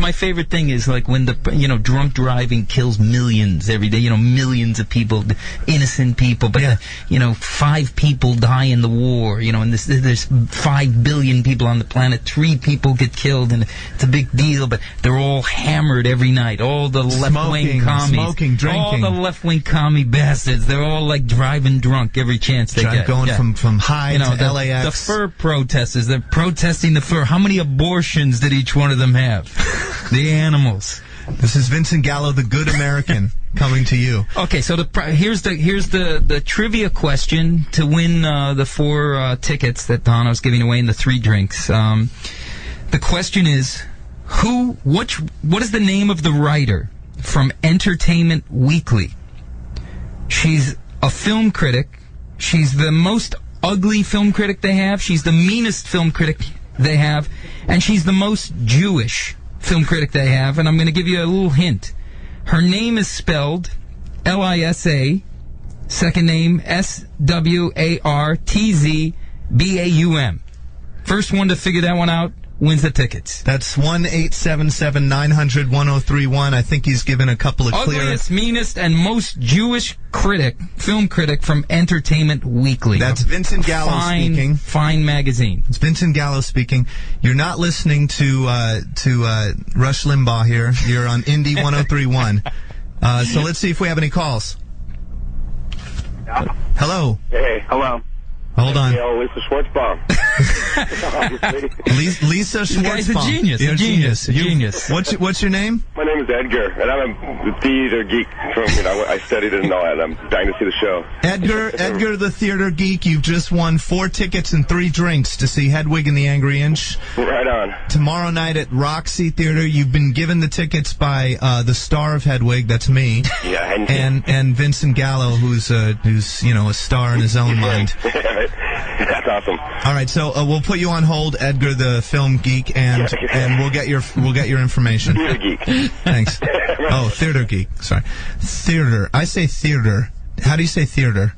my favorite thing is like when the drunk driving kills millions every day. Millions of people, innocent people, but 5 people die in the war. And there's 5 billion people on the planet. 3 people get killed, and it's a big deal. But they're all hammered every night. All the left-wing commies, smoking, drinking, all the left-wing commie bastards. They're all like driving drunk every chance they get. Going from Hyde to LAX. The fur protesters. They're protesting the fur. How many abortions did each one of them have? The animals. This is Vincent Gallo, the good American, coming to you. Okay, so here's the trivia question to win the 4 tickets that Dono's giving away and the 3 drinks. The question is, what is the name of the writer from Entertainment Weekly? She's a film critic. She's the most ugly film critic they have. She's the meanest film critic they have, and she's the most Jewish film critic they have. And I'm going to give you a little hint. Her name is spelled Lisa, second name Swartzbaum. First one to figure that one out wins the tickets. That's 1-877-900-1031. I think he's given a couple of ugliest, meanest, and most Jewish film critic from Entertainment Weekly. That's Vincent Gallo speaking. Fine magazine. It's Vincent Gallo speaking. You're not listening to Rush Limbaugh here. You're on Indie 103.1. So let's see if we have any calls. Hello. Hey, hello. Hold on. Lisa Schwartzbaum. Lisa Schwartzbaum. Guy's a genius. You're a genius. What's your name? My name is Edgar, and I'm a theater geek. I studied it and all that, and I'm dying to see the show. Edgar the theater geek, you've just won 4 tickets and 3 drinks to see Hedwig and the Angry Inch. Right on. Tomorrow night at Roxy Theater. You've been given the tickets by the star of Hedwig, that's me. Yeah, and Vincent Gallo, who's a star in his own mind. That's awesome. All right, so we'll put you on hold, Edgar the film geek, and we'll get your information. Theater geek. Thanks. Oh, theater geek. Sorry, theater. I say theater. How do you say theater?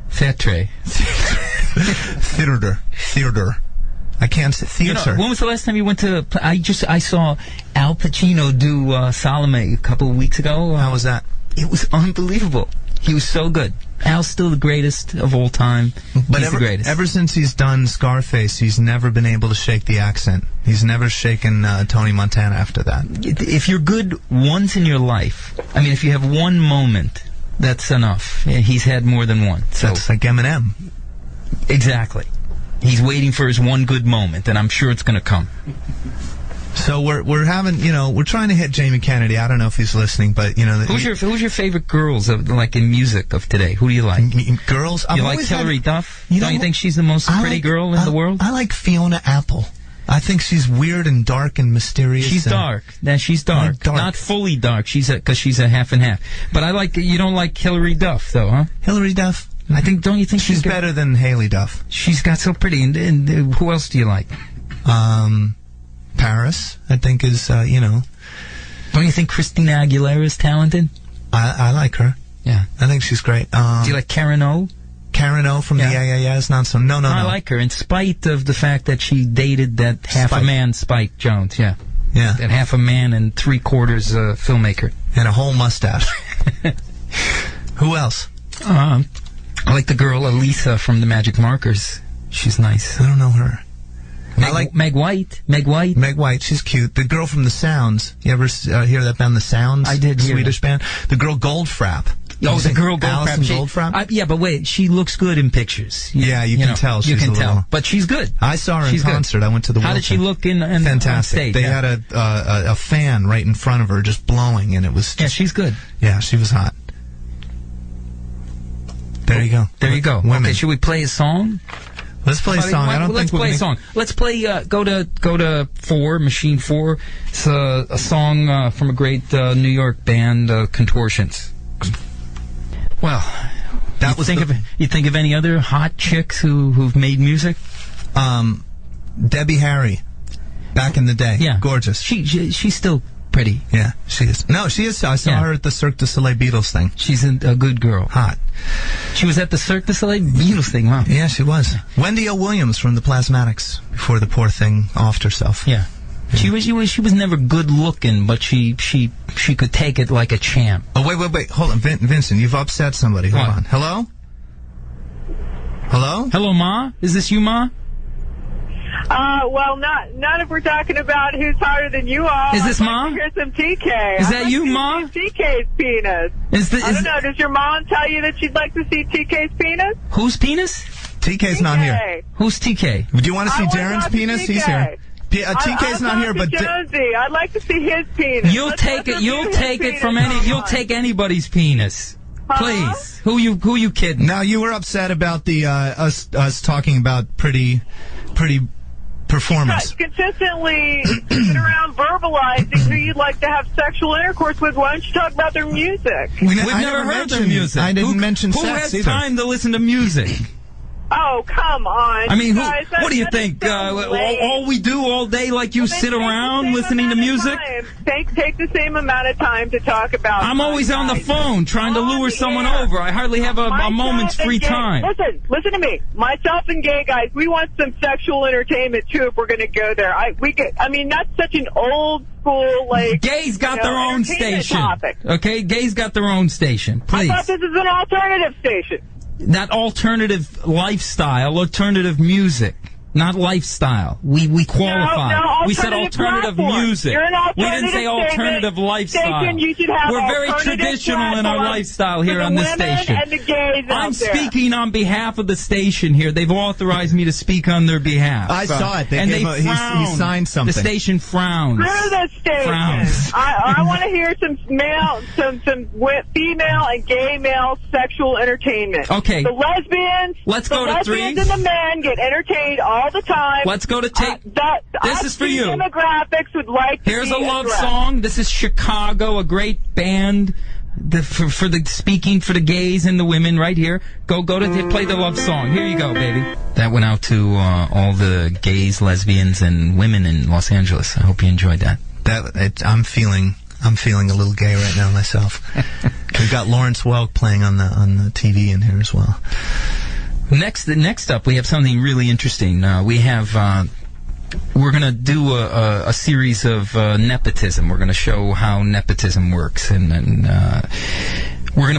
Theatre. Theater. I can't say theater. When was the last time you went to? I saw Al Pacino do Salome a couple of weeks ago. How was that? It was unbelievable. He was so good. Al's still the greatest of all time. But he's the greatest. Ever since he's done Scarface, he's never been able to shake the accent. He's never shaken Tony Montana after that. If you're good once in your life, if you have one moment, that's enough. He's had more than one. So that's like Eminem. Exactly. He's waiting for his one good moment, and I'm sure it's going to come. So we're having, we're trying to hit Jamie Kennedy. I don't know if he's listening, but who's your favorite girls in music of today? Who do you like? Girls? You like Hillary Duff? Don't you think she's the most pretty girl in the world? I like Fiona Apple. I think she's weird and dark and mysterious. She's dark. She's dark. Not fully dark. Because she's a half and half. But you don't like Hillary Duff, though, huh? Hillary Duff? I think. Don't you think She's better than Haley Duff. She's got so pretty. And who else do you like? Paris, I think, is Don't you think Christina Aguilera is talented? I like her. Yeah, I think she's great. Do you like Karen O? Karen O from the Yeah. It's not so. No. I like her in spite of the fact that she dated that half a man Spike Jones. Yeah. That half a man and 3/4 filmmaker and a whole mustache. Who else? I like the girl Elisa from the Magic Markers. She's nice. I don't know her. I like Meg White. Meg White, she's cute. The girl from The Sounds. You ever hear that band, The Sounds? I did. Swedish band. The girl Goldfrapp. Oh, the girl Alison Goldfrapp. Yeah, but wait, she looks good in pictures. You can tell. You can tell, but she's good. I saw her in concert. I went to the. How did she look in fantastic? On stage? They had a fan right in front of her, just blowing, and it was. She's good. Yeah, she was hot. There you go. There you go. Women. Okay, should we play a song? Let's play a song. Let's play a song. Let's play. Go to 4 Machine 4. It's a song from a great New York band, Contortions. Well, you think of any other hot chicks who've made music? Debbie Harry, back in the day. Yeah, gorgeous. She's still pretty. Yeah, she is. No, she is. I saw her at the Cirque du Soleil Beatles thing. She's a good girl. Hot. She was at the Cirque du Soleil Beatles thing. Wow. Yeah, she was. Wendy O. Williams from the Plasmatics before the poor thing offed herself. Yeah. She was never good looking, but she could take it like a champ. Oh wait, hold on, Vincent, you've upset somebody. Hold on. Hello, Ma. Is this you, Ma? Well, not if we're talking about who's hotter than you all. Is this Ma? Here's some TK. Is that you, Ma? TK's penis. I don't know. Does your mom tell you that she'd like to see TK's penis? Whose penis? TK's not here. Who's TK? Do you want to see Darren's penis? He's here. TK's not here, but Jonesy, I'd like to see his penis. You'll take anybody's penis. Please. Who you kidding? Now, you were upset about the us talking about pretty performance. Consistently sit around verbalizing who you'd like to have sexual intercourse with. Why don't you talk about their music? We've never heard their music. I didn't mention sex either. Who has time to listen to music? Oh, come on. I mean, what do you think? All we do all day, like you sit around listening to music? Take the same amount of time to talk about... I'm always on the phone trying to lure someone over. I hardly have a moment's free time. Listen to me. Myself and gay guys, we want some sexual entertainment, too, if we're going to go there. That's such an old school, Gays got their own station. Topic. Okay? Gays got their own station. Please. I thought this is an alternative station. Not alternative lifestyle, alternative music. Not lifestyle. We qualified. No, we said alternative music. We didn't say alternative lifestyle. We're very traditional in our lifestyle here on this station. And the gays I'm speaking on behalf of the station here. They've authorized me to speak on their behalf. I saw it. And they frowned. He signed something. The station frowns. Screw the station. Frowns. I want to hear some female and gay male sexual entertainment. Okay. The lesbians. Let's go to 3. The lesbians and the men get entered all the time. Let's go to tape. This is for you. Demographics would like to Here's a love song. This is Chicago, a great band for the gays and the women right here. Go to play the love song. Here you go, baby. That went out to all the gays, lesbians, and women in Los Angeles. I hope you enjoyed that. I'm feeling a little gay right now myself. We've got Lawrence Welk playing on the TV in here as well. Next up, we have something really interesting. We're going to do a series of nepotism. We're going to show how nepotism works, and we were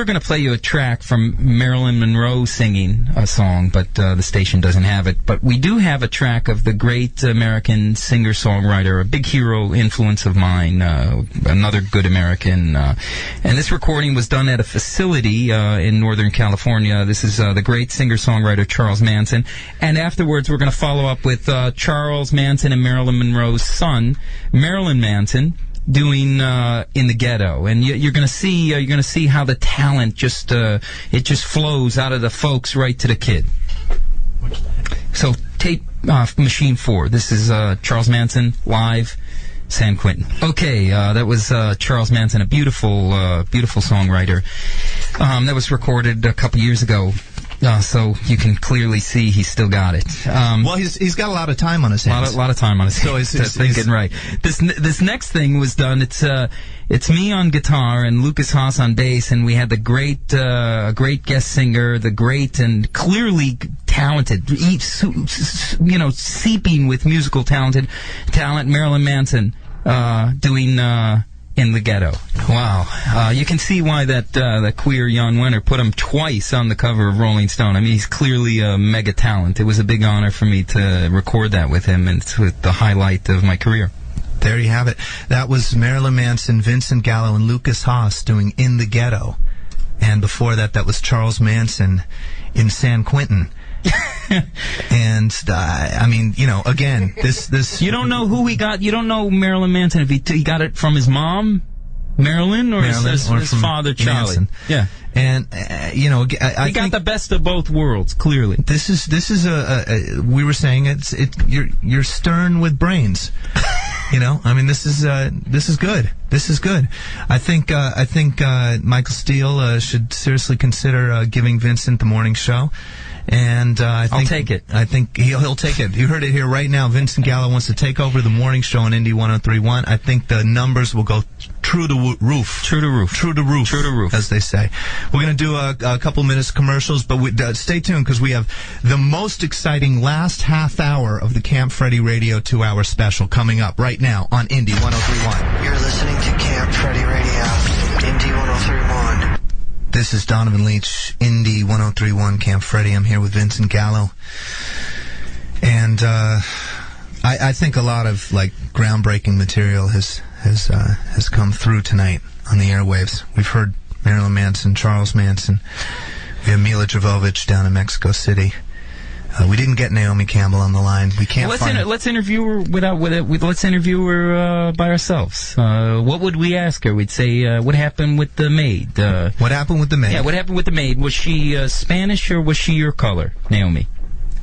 going to play you a track from Marilyn Monroe singing a song, but the station doesn't have it. But we do have a track of the great American singer-songwriter, a big hero influence of mine, another good American. And this recording was done at a facility in Northern California. This is the great singer-songwriter Charles Manson. And afterwards, we're going to follow up with Charles Manson and Marilyn Monroe's son, Marilyn Manson, doing In the Ghetto, and you're going to see how the talent just flows out of the folks right to the kid. So tape machine 4. This is Charles Manson live San Quentin. Okay, that was Charles Manson, a beautiful songwriter. That was recorded a couple years ago. So you can clearly see he's still got it. Well, he's got a lot of time on his hands. A lot of time on his hands. So That's thinking right. This next thing was done. It's me on guitar and Lucas Haas on bass, and we had the great guest singer, the great and clearly talented, seeping with musical talent, Marilyn Manson, doing In the Ghetto. Wow. You can see why that queer Jan Wenner put him twice on the cover of Rolling Stone. I mean, he's clearly a mega talent. It was a big honor for me to record that with him, and it's the highlight of my career. There you have it. That was Marilyn Manson, Vincent Gallo, and Lucas Haas doing In the Ghetto. And before that was Charles Manson in San Quentin. And I mean, again, this. You don't know who he got. You don't know Marilyn Manson if he got it from his mom, Marilyn, or his father, Charlie. Manson. Yeah. And he got the best of both worlds. Clearly, this is we were saying you're stern with brains. I mean, this is good. This is good. I think Michael Steele should seriously consider giving Vincent the morning show. And I'll take it. I think he'll take it. You heard it here right now. Vincent Gallo wants to take over the morning show on Indy 103.1. I think the numbers will go true to roof. True to roof. True to roof. True to roof. As they say. We're going to do a couple minutes commercials, but stay tuned because we have the most exciting last half hour of the Camp Freddy Radio 2-hour special coming up right now on Indy 103.1. You're listening to Camp Freddy Radio, Indy 103.1. This is Donovan Leach, Indy 103.1 Camp Freddy. I'm here with Vincent Gallo. And I think a lot of groundbreaking material has come through tonight on the airwaves. We've heard Marilyn Manson, Charles Manson. We have Mila Jovovich down in Mexico City. We didn't get Naomi Campbell on the line. We can't let's interview her let's interview her by ourselves. What would we ask her? We'd say, what happened with the maid? What happened with the maid? Yeah, what happened with the maid? Was she Spanish or was she your color, Naomi?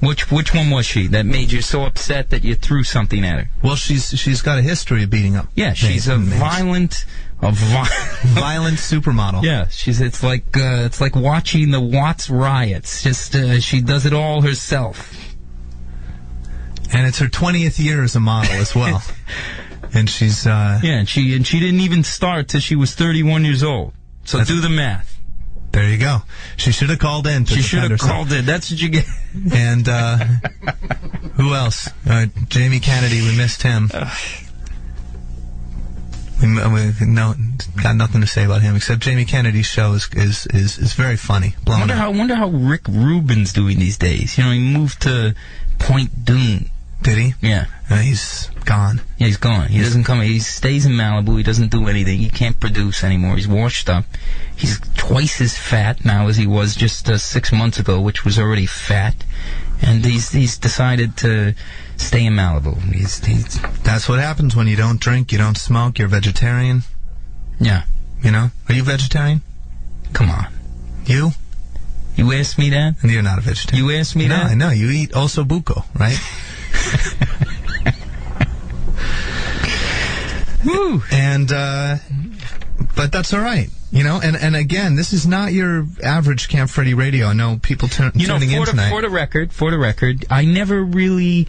Which one was she that made you so upset that you threw something at her? Well, she's got a history of beating up. Yeah, she's a violent supermodel. Yeah, it's like watching the Watts riots. Just she does it all herself. And it's her 20th year as a model as well. And she's and she didn't even start till she was 31 years old. So do the math. There you go. She should have called in. She should have called in. That's what you get. And who else? Jamie Kennedy. We missed him. Got nothing to say about him except Jamie Kennedy's show is very funny. I wonder how Rick Rubin's doing these days. He moved to Point Dume. Did he? Yeah. He's gone. Yeah, he's gone. He doesn't come. He stays in Malibu. He doesn't do anything. He can't produce anymore. He's washed up. He's twice as fat now as he was just 6 months ago, which was already fat. And he's decided to stay in Malibu. That's what happens when you don't drink, you don't smoke, you're vegetarian. Yeah. Are you vegetarian? Come on. You? You asked me that? And you're not a vegetarian. You asked me that? No, I know. You eat osso buco, right? Woo. And, but that's all right. And again, this is not your average Camp Freddy Radio. I know people tuning in tonight. For the record, I never really...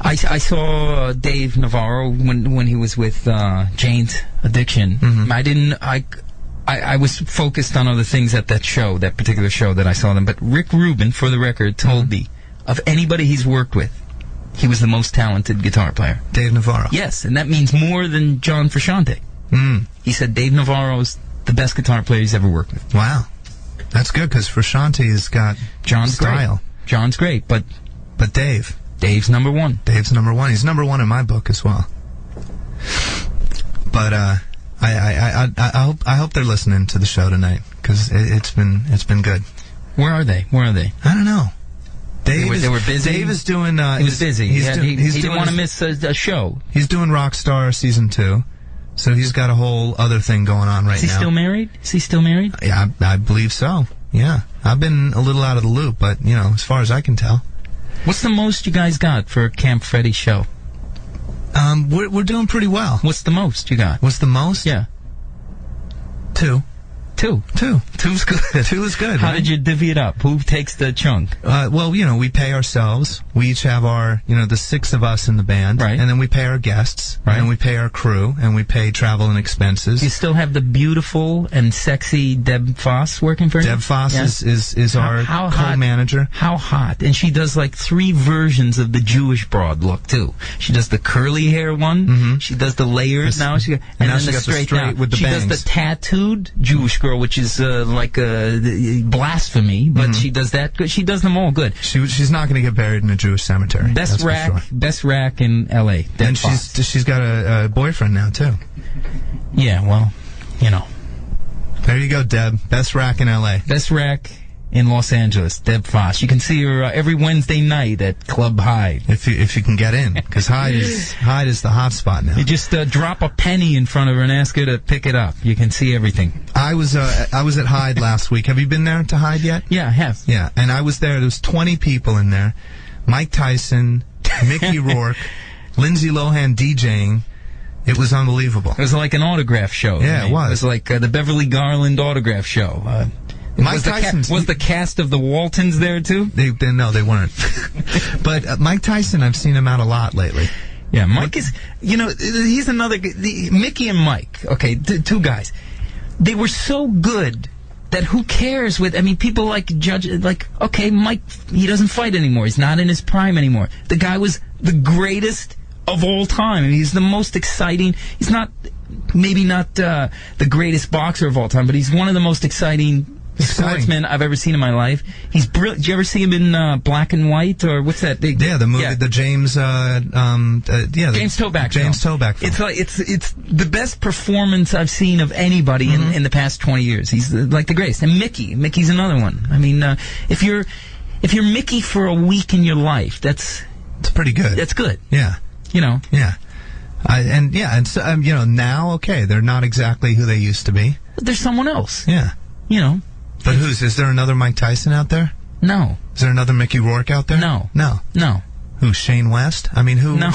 I saw Dave Navarro when he was with Jane's Addiction. Mm-hmm. I was focused on other things at that particular show that I saw them. But Rick Rubin, for the record, told me of anybody he's worked with, he was the most talented guitar player. Dave Navarro. Yes, and that means more than John Frusciante. He said Dave Navarro's the best guitar player he's ever worked with. Wow. That's good, because Frusciante has got style. Great. John's great, but Dave's number one. Dave's number one. He's number one in my book as well. But I hope they're listening to the show tonight, because it's been good. Where are they? I don't know. They were busy. Dave is doing. He was busy. He didn't want to miss a show. He's doing Rockstar Season 2, so he's got a whole other thing going on right now. Is he still married? Yeah, I believe so. Yeah, I've been a little out of the loop, but as far as I can tell. What's the most you guys got for a Camp Freddy show? We're doing pretty well. What's the most you got? What's the most? Yeah. 2. 2. 2's good. 2 is good. How right? did you divvy it up? Who takes the chunk? Well, we pay ourselves. We each have our, the 6 of us in the band. Right. And then we pay our guests. Right. And we pay our crew. And we pay travel and expenses. You still have the beautiful and sexy Deb Foss working for you? Deb Foss is our co-manager. How hot. And she does like 3 versions of the Jewish broad look, too. She does the curly hair one. Mm-hmm. She does the layers now. And now then she the got straight, the straight down. with the she bangs. does the tattooed Jewish girl, which is like blasphemy, but she does that good. She does them all good. She's not going to get buried in a Jewish cemetery. Best rack in L.A. And she's got a boyfriend now, too. Yeah, well, There you go, Deb. Best rack in L.A. Best rack in Los Angeles, Deb Foss. You can see her every Wednesday night at Club Hyde. If you can get in, because Hyde is the hot spot now. You just drop a penny in front of her and ask her to pick it up. You can see everything. I was at Hyde last week. Have you been there to Hyde yet? Yeah, I have. Yeah, and I was there. There was 20 people in there. Mike Tyson, Mickey Rourke, Lindsay Lohan DJing. It was unbelievable. It was like an autograph show. Yeah, it was. It was like the Beverly Garland autograph show. Mike Tyson was the cast of the Waltons there too? No, they weren't. But Mike Tyson, I've seen him out a lot lately. Yeah, Mike is. He's another. Mickey and Mike. Okay, 2 guys. They were so good that who cares? People judge. Okay, Mike. He doesn't fight anymore. He's not in his prime anymore. The guy was the greatest of all time. He's the most exciting. He's maybe not the greatest boxer of all time, but he's one of the most exciting sportsmen I've ever seen in my life. He's brilliant. Did you ever see him in Black and White, or what's that? The movie, the James, James Toback. James Toback film. It's the best performance I've seen of anybody in the past 20 years. He's like the greatest. And Mickey's another one. If you're Mickey for a week in your life, it's pretty good. That's good. Yeah. Yeah. Now, okay, they're not exactly who they used to be. But there's someone else. Yeah. But is there another Mike Tyson out there? No. Is there another Mickey Rourke out there? No. Who, Shane West? Who? No.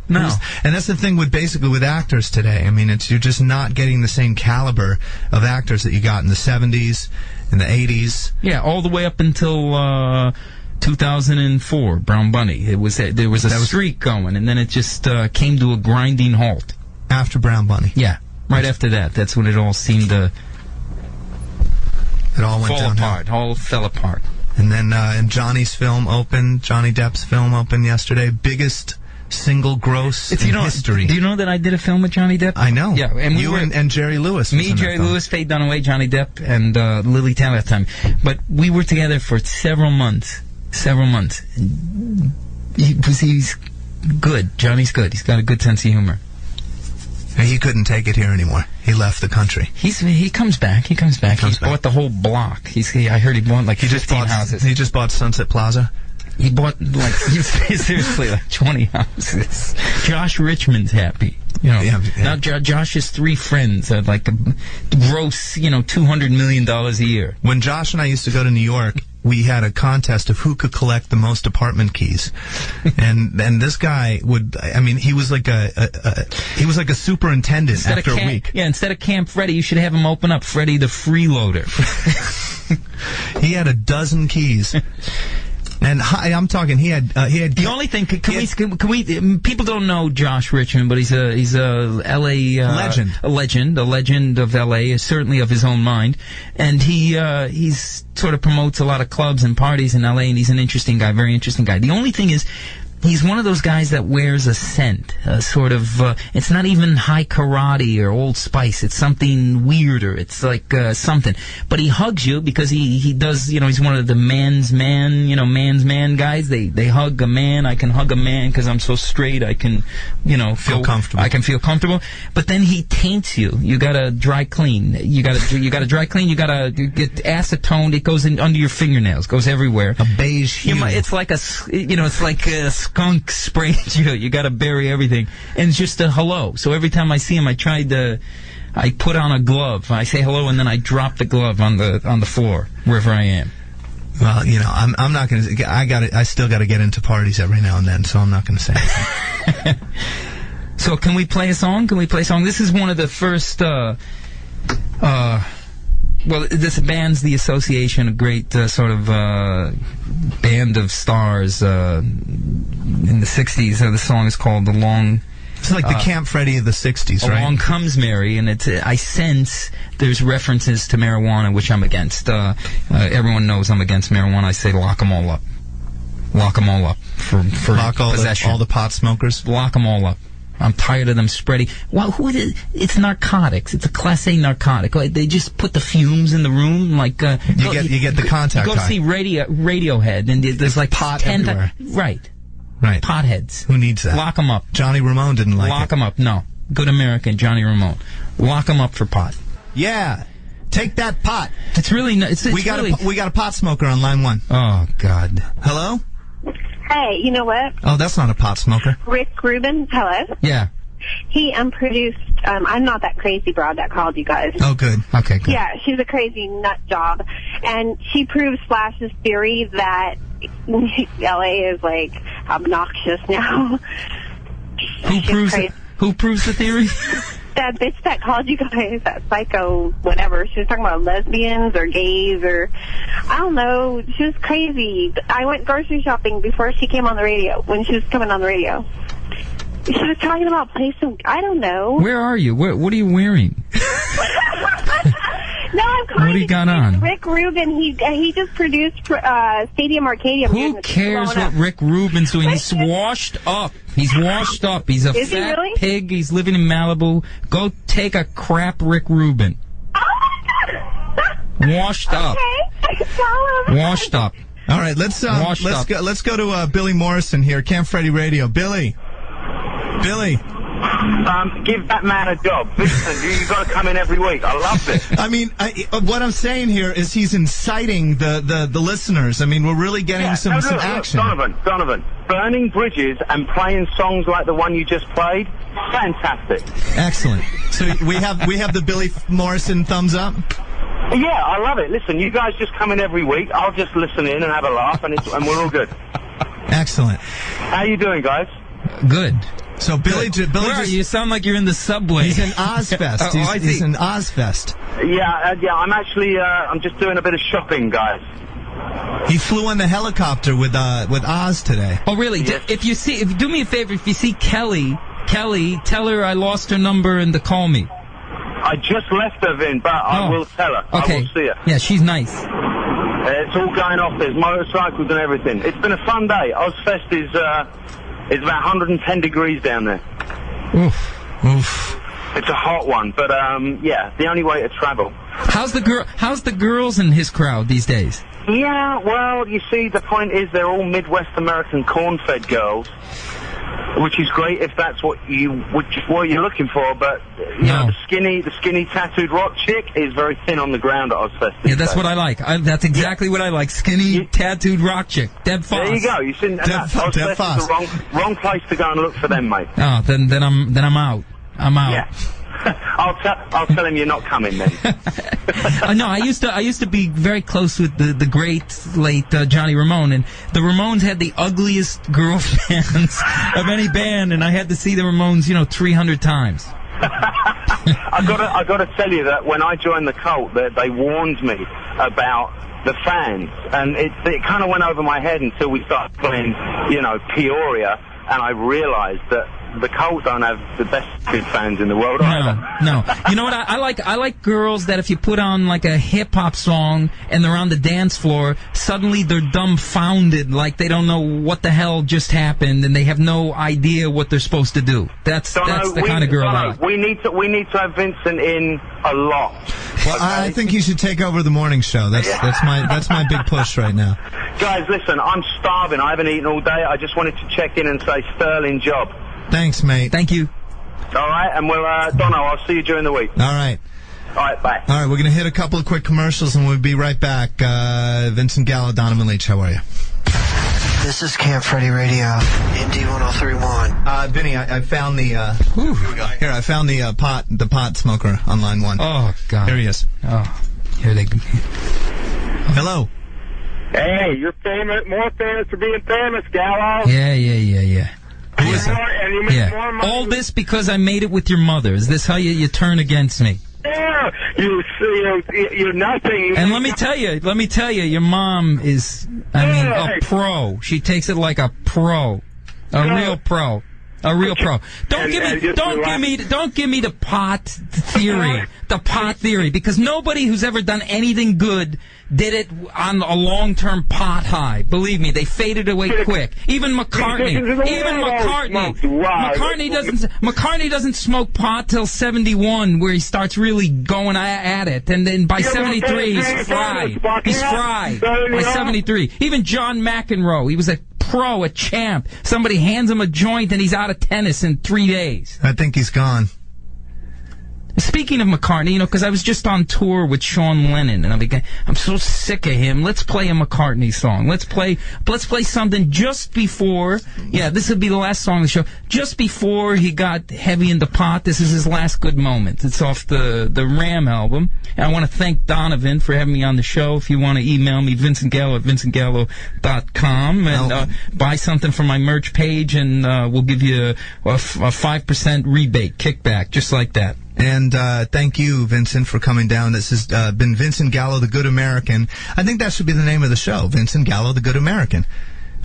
No. And that's the thing with actors today. You're just not getting the same caliber of actors that you got in the 70s, in the 80s. Yeah, all the way up until 2004, Brown Bunny. There was a streak going, and then it just came to a grinding halt. After Brown Bunny? Yeah, right after that. That's when it all seemed to fall apart. All fell apart. And then Johnny Depp's film opened yesterday. Biggest single gross in history. Do you know that I did a film with Johnny Depp? I know. Yeah, and and Jerry Lewis. Jerry Lewis, Faye Dunaway, Johnny Depp, and Lily Taylor at the time. But we were together for several months. He's good. Johnny's good. He's got a good sense of humor. He couldn't take it here anymore. He left the country. He comes back. He's bought the whole block. I heard he bought 15 houses. He just bought Sunset Plaza. He bought seriously 20 houses. Josh Richmond's happy. Now Josh's 3 friends are gross $200 million a year. When Josh and I used to go to New York, we had a contest of who could collect the most apartment keys, and this guy would. He was like a superintendent after a week. Yeah, instead of Camp Freddy, you should have him open up Freddy the Freeloader. He had 12 keys. And I'm talking. He had. The only thing. Can we? People don't know Josh Richmond, but he's a L.A. legend. A legend of L.A. Certainly of his own mind, and he's sort of promotes a lot of clubs and parties in L.A. And he's an interesting guy, very interesting guy. The only thing is, he's one of those guys that wears a scent, it's not even High Karate or Old Spice. It's something weirder. It's like something. But he hugs you because he does, he's one of the man's man guys. They hug a man. I can hug a man because I'm so straight. I can, feel comfortable. I can feel comfortable. But then he taints you. You gotta dry clean. You gotta dry clean. You gotta get acetone. It goes under your fingernails. Goes everywhere. A beige hue. It's like a skunk sprayed you. You got to bury everything, and it's just a hello. So every time I see him, I put on a glove. I say hello, and then I drop the glove on the floor wherever I am. Well, you know, I'm not going to. I still got to get into parties every now and then, so I'm not going to say anything. So can we play a song? This is one of the first. Well, this band's the Association, a great sort of band of stars in the 60s. The song is called "The Long." It's like the Camp Freddy of the 60s, right? Along Comes Mary, and I sense there's references to marijuana, which I'm against. Everyone knows I'm against marijuana. I say lock them all up. Lock them all up for lock possession. all the pot smokers? Lock them all up. I'm tired of them spreading. Well, it's narcotics. It's a Class A narcotic. They just put the fumes in the room. Like you get the contact. You go see Radiohead, and there's like pot 10 everywhere. Right. Potheads. Who needs that? Lock them up. Johnny Ramone didn't like it. Lock them up. No. Good American, Johnny Ramone. Lock them up for pot. Yeah. Take that pot. It's really... we got a pot smoker on line 1. Oh, God. Hello? Hey, you know what? Oh, that's not a pot smoker. Rick Rubin, hello? Yeah. He produced, I'm not that crazy broad that called you guys. Oh, good. Okay, good. Yeah, she's a crazy nut job. And she proves Flash's theory that LA is, like, obnoxious now. Who proves the theory? That bitch that called you guys, that psycho whatever, she was talking about lesbians or gays or, I don't know, she was crazy. I went grocery shopping before she came on the radio, when she was coming on the radio. She was talking about some, I don't know. Where are you? What are you wearing? No, I'm calling. What do you got on? Rick Rubin, he just produced Stadium Arcadium. Who cares what Rick Rubin's doing? He's washed up. He's washed up. He's a fat pig. He's living in Malibu. Go take a crap, Rick Rubin. Oh, my God. Washed up. Okay. Tell him. Washed up. All right, let's go to Billy Morrison here, Camp Freddy Radio. Billy. Give that man a job. Vincent, you've got to come in every week. I love this. I mean, what I'm saying here is he's inciting the listeners. I mean, we're really getting some action. Donovan, burning bridges and playing songs like the one you just played, fantastic. Excellent. So we have the Billy Morrison thumbs up? Yeah, I love it. Listen, you guys just come in every week. I'll just listen in and have a laugh, and we're all good. Excellent. How you doing, guys? Good. So Billy Where are you? You sound like you're in the subway. He's in Ozfest. He's in Ozfest. Yeah. I'm actually I'm just doing a bit of shopping, guys. He flew on the helicopter with Oz today. Oh, really? Yes. Do me a favor. If you see Kelly, tell her I lost her number and to call me. I just left her, Vin, but I will tell her. Okay. I will see her. Yeah, she's nice. It's all going off. There's motorcycles and everything. It's been a fun day. Ozfest is it's about 110 degrees down there. Oof. It's a hot one, but yeah, the only way to travel. How's the girls in his crowd these days? Yeah, well, you see, the point is they're all Midwest American corn-fed girls, which is great if that's what you're looking for. But you know, the skinny tattooed rock chick is very thin on the ground at Ozfest. Yeah, that's what I like. That's exactly what I like. Skinny tattooed rock chick. Deb Foss. There you go. You see, Ozfest is the wrong place to go and look for them, mate. Oh, then I'm out. I'm out. Yeah. I'll tell him you're not coming then. No, I used to be very close with the great late Johnny Ramone, and the Ramones had the ugliest girl fans of any band, and I had to see the Ramones 300 times. I got to tell you that when I joined the cult, they warned me about the fans, and it kind of went over my head until we started playing, Peoria, and I realized that the Cult don't have the best good fans in the world either. No. You know what? I like girls that if you put on like a hip hop song and they're on the dance floor, suddenly they're dumbfounded, like they don't know what the hell just happened and they have no idea what they're supposed to do. That's the kind of girl I like. We need to have Vincent in a lot. Well, okay? I think he should take over the morning show. That's my big push right now. Guys, listen, I'm starving. I haven't eaten all day. I just wanted to check in and say sterling job. Thanks, mate. Thank you. All right, and we'll, Dono, I'll see you during the week. All right. All right, bye. All right, we're going to hit a couple of quick commercials, and we'll be right back. Vincent Gallo, Donovan Leach, how are you? This is Camp Freddy Radio, MD 1031. Vinny, I found the, here we go. Here, I found the pot smoker on line 1. Oh, God. Here he is. Oh, here they go. Hello. Hey, you're more famous for being famous, Gallo. Yeah. And you make more money. All this because I made it with your mother. Is this how you turn against me? Yeah, you're nothing. And let me tell you, your mom is, a pro. She takes it like a pro, real pro. A real pro. Don't give me the pot theory, because nobody who's ever done anything good did it on a long-term pot high. Believe me, they faded away quick. Even McCartney doesn't smoke pot till 71, where he starts really going at it, and then by 73 he's fried. By 73. Even John McEnroe, he was a pro, a champ. Somebody hands him a joint and he's out of tennis in 3 days. I think he's gone. Speaking of McCartney, because I was just on tour with Sean Lennon, and I'm so sick of him. Let's play a McCartney song. Let's play something just before. Yeah, this would be the last song of the show. Just before he got heavy in the pot. This is his last good moment. It's off the Ram album. And I want to thank Donovan for having me on the show. If you want to email me, Vincent Gallo at vincentgallo.com, and buy something from my merch page, and we'll give you a 5% rebate, kickback, just like that. And thank you, Vincent, for coming down. This has been Vincent Gallo, the Good American. I think that should be the name of the show, Vincent Gallo, the Good American.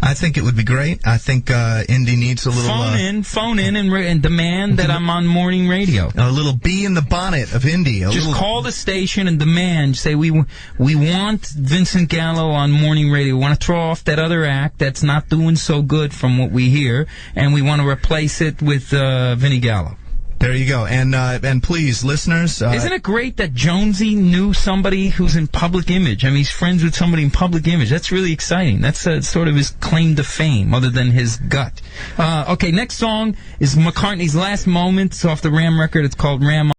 I think it would be great. I think Indy needs a little... Phone in and demand that I'm on morning radio. A little bee in the bonnet of Indy. Just call the station and demand. Say, we want Vincent Gallo on morning radio. We want to throw off that other act that's not doing so good from what we hear, and we want to replace it with Vinny Gallo. There you go. And please, listeners... Isn't it great that Jonesy knew somebody who's in public image? I mean, he's friends with somebody in public image. That's really exciting. That's sort of his claim to fame, other than his gut. Okay, next song is McCartney's Last Moments off the Ram record. It's called Ram